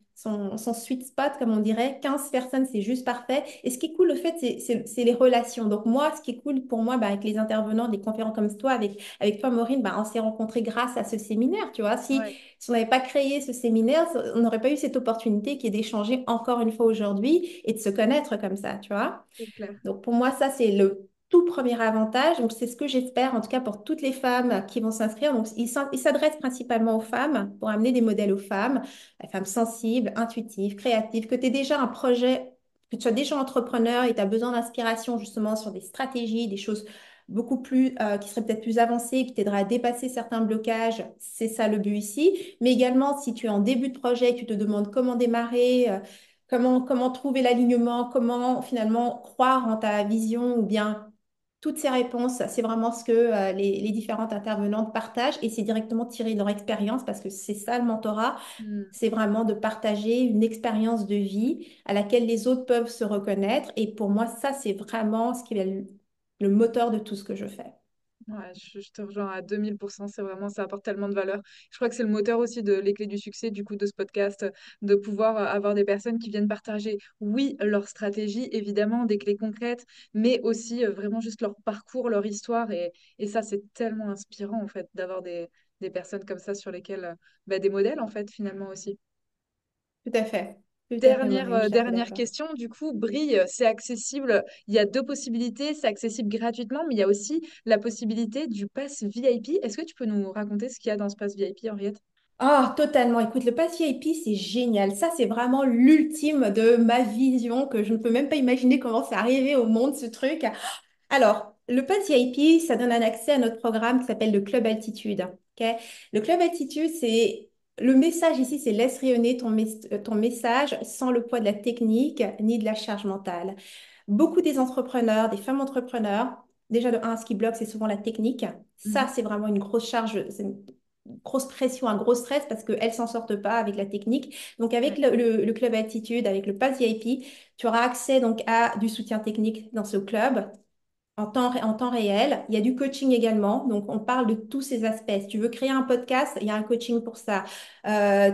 sweet spot, comme on dirait. 15 personnes, c'est juste parfait. Et ce qui est cool, le fait, c'est les relations. Donc moi, ce qui est cool pour moi, bah, avec les intervenants, des conférents comme toi, avec toi, Maureen, bah, on s'est rencontrés grâce à ce séminaire, tu vois. ouais, Si on n'avait pas créé ce séminaire, on n'aurait pas eu cette opportunité qui est d'échanger encore une fois aujourd'hui et de se connaître comme ça, tu vois. c'est clair. Donc pour moi, ça, c'est le tout premier avantage. Donc c'est ce que j'espère, en tout cas pour toutes les femmes qui vont s'inscrire. Donc il s'adresse principalement aux femmes pour amener des modèles aux femmes, les femmes sensibles, intuitives, créatives, que tu aies déjà un projet, que tu sois déjà entrepreneur et tu as besoin d'inspiration justement sur des stratégies, des choses beaucoup plus, qui seraient peut-être plus avancées, qui t'aideraient à dépasser certains blocages. C'est ça le but ici. Mais également, si tu es en début de projet, tu te demandes comment démarrer, comment trouver l'alignement, comment finalement croire en ta vision ou bien toutes ces réponses, c'est vraiment ce que les différentes intervenantes partagent et c'est directement tiré de leur expérience parce que c'est ça le mentorat, Hmm. c'est vraiment de partager une expérience de vie à laquelle les autres peuvent se reconnaître et pour moi, ça, c'est vraiment ce qui est le moteur de tout ce que je fais. Ouais, je te rejoins à 2000%. C'est vraiment, ça apporte tellement de valeur. Je crois que c'est le moteur aussi de les clés du succès, du coup, de ce podcast, de pouvoir avoir des personnes qui viennent partager, oui, leur stratégie, évidemment, des clés concrètes, mais aussi vraiment juste leur parcours, leur histoire. Et ça, c'est tellement inspirant, en fait, d'avoir des personnes comme ça sur lesquelles, bah, des modèles, en fait, finalement aussi. Tout à fait, Dernière, Maureen, je suis assez dernière d'accord. question, du coup, Brille, c'est accessible. Il y a deux possibilités, c'est accessible gratuitement, mais il y a aussi la possibilité du pass VIP. Est-ce que tu peux nous raconter ce qu'il y a dans ce pass VIP, Henriette? Ah, totalement. Écoute, le pass VIP, c'est génial. Ça, c'est vraiment l'ultime de ma vision que je ne peux même pas imaginer comment c'est arrivé au monde, ce truc. Alors, le pass VIP, ça donne un accès à notre programme qui s'appelle le Club Altitude. Ok. Le Club Altitude, c'est le message ici, c'est laisse rayonner ton message sans le poids de la technique ni de la charge mentale. Beaucoup des entrepreneurs, des femmes entrepreneurs, déjà de un, ce qui bloque, c'est souvent la technique. Ça, Mhm. c'est vraiment une grosse charge. grosse pression, un gros stress parce qu'elles ne s'en sortent pas avec la technique. Donc, avec Ouais. le club Altitude, avec le Pass VIP, tu auras accès donc à du soutien technique dans ce club en temps réel. Il y a du coaching également. Donc, on parle de tous ces aspects. Si tu veux créer un podcast, il y a un coaching pour ça.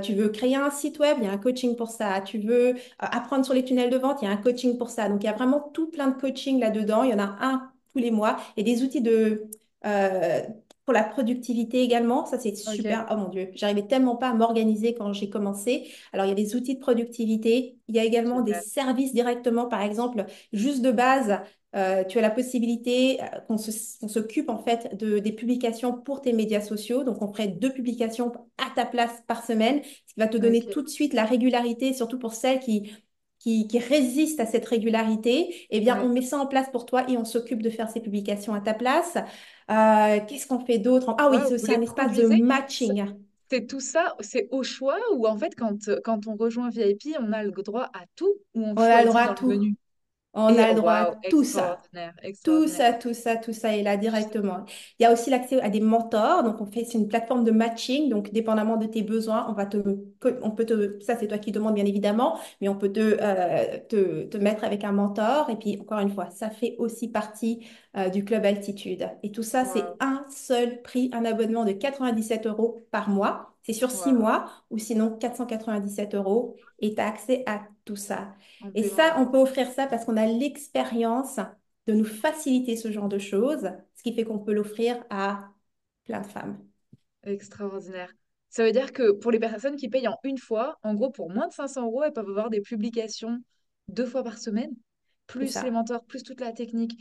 Tu veux créer un site web, il y a un coaching pour ça. Tu veux apprendre sur les tunnels de vente, il y a un coaching pour ça. Donc, il y a vraiment tout plein de coaching là-dedans. Il y en a un tous les mois. Et des outils euh, pour la productivité également. Ça, c'est Ok, super. Oh mon Dieu, j'arrivais tellement pas à m'organiser quand j'ai commencé. Alors, il y a des outils de productivité. Il y a également des génial. services directement, par exemple, juste de base. Tu as la possibilité qu'on s'occupe en fait des publications pour tes médias sociaux. Donc, on ferait 2 publications à ta place par semaine, ce qui va te donner Ok. tout de suite la régularité, surtout pour celles qui résistent à cette régularité. Eh bien, on Ouais. met ça en place pour toi et on s'occupe de faire ces publications à ta place. Qu'est-ce qu'on fait d'autre? Ah oui, Ouais, c'est vous aussi les un espace de produisez? C'est matching. c'est tout ça, c'est au choix ou en fait, quand on rejoint VIP, on a le droit à tout ou on On a le droit choisit à dans le tout. menu? On Et a le droit à waouh, tout ça. extraordinaire, Tout extraordinaire. ça, tout ça, tout ça est là directement. Il y a aussi l'accès à des mentors. Donc, c'est une plateforme de matching. Donc, dépendamment de tes besoins, on peut ça c'est toi qui demandes bien évidemment, mais on peut te mettre avec un mentor. Et puis, encore une fois, ça fait aussi partie du Club Altitude. Et tout ça, c'est Waouh, un seul prix, un abonnement de 97 euros par mois. C'est sur 6 mois ou sinon 497 euros et tu as accès à tout ça. en Et paiement ça, on illimité. peut offrir ça parce qu'on a l'expérience de nous faciliter ce genre de choses, ce qui fait qu'on peut l'offrir à plein de femmes. Extraordinaire. Ça veut dire que pour les personnes qui payent en une fois, en gros, pour moins de 500 euros, elles peuvent avoir des publications 2 fois par semaine, C'est plus les ça, mentors, plus toute la technique.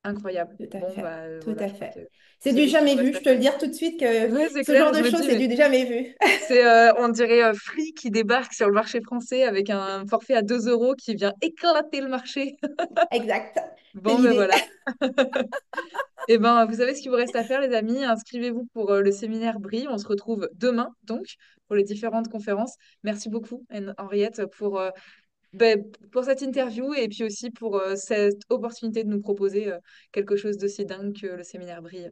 Incroyable. tout à Bon, fait, bah tout voilà, à je crois fait. que C'est vous du savez ce qu'il jamais vous vu. reste à Je te le faire. dire tout de suite que Ouais, c'est ce clair, genre je de me choses, dis, c'est mais du jamais vu. c'est, on dirait Free qui débarque sur le marché français avec un forfait à 2 euros qui vient éclater le marché. Exact, c'est Bon, ben l'idée. voilà. Eh ben, vous savez ce qu'il vous reste à faire, les amis. Inscrivez-vous pour le séminaire BRI. On se retrouve demain, donc, pour les différentes conférences. Merci beaucoup, Henriette, ben, pour cette interview et puis aussi pour cette opportunité de nous proposer quelque chose d'aussi dingue que le séminaire BRI.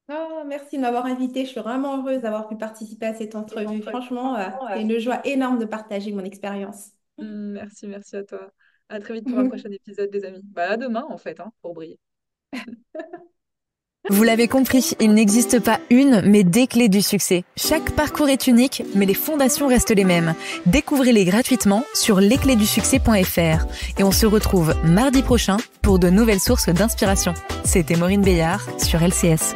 Oh, merci de m'avoir invitée. Je suis vraiment heureuse d'avoir pu participer à cette entrevue. Franchement, c'est une joie énorme de partager mon expérience. Merci, merci à toi. À très vite pour un prochain épisode, les amis. Bah, à demain, en fait, hein, pour briller. Vous l'avez compris, il n'existe pas une, mais des clés du succès. Chaque parcours est unique, mais les fondations restent les mêmes. Découvrez-les gratuitement sur lesclésdusuccès.fr. Et on se retrouve mardi prochain pour de nouvelles sources d'inspiration. C'était Maureen Béillard sur LCS.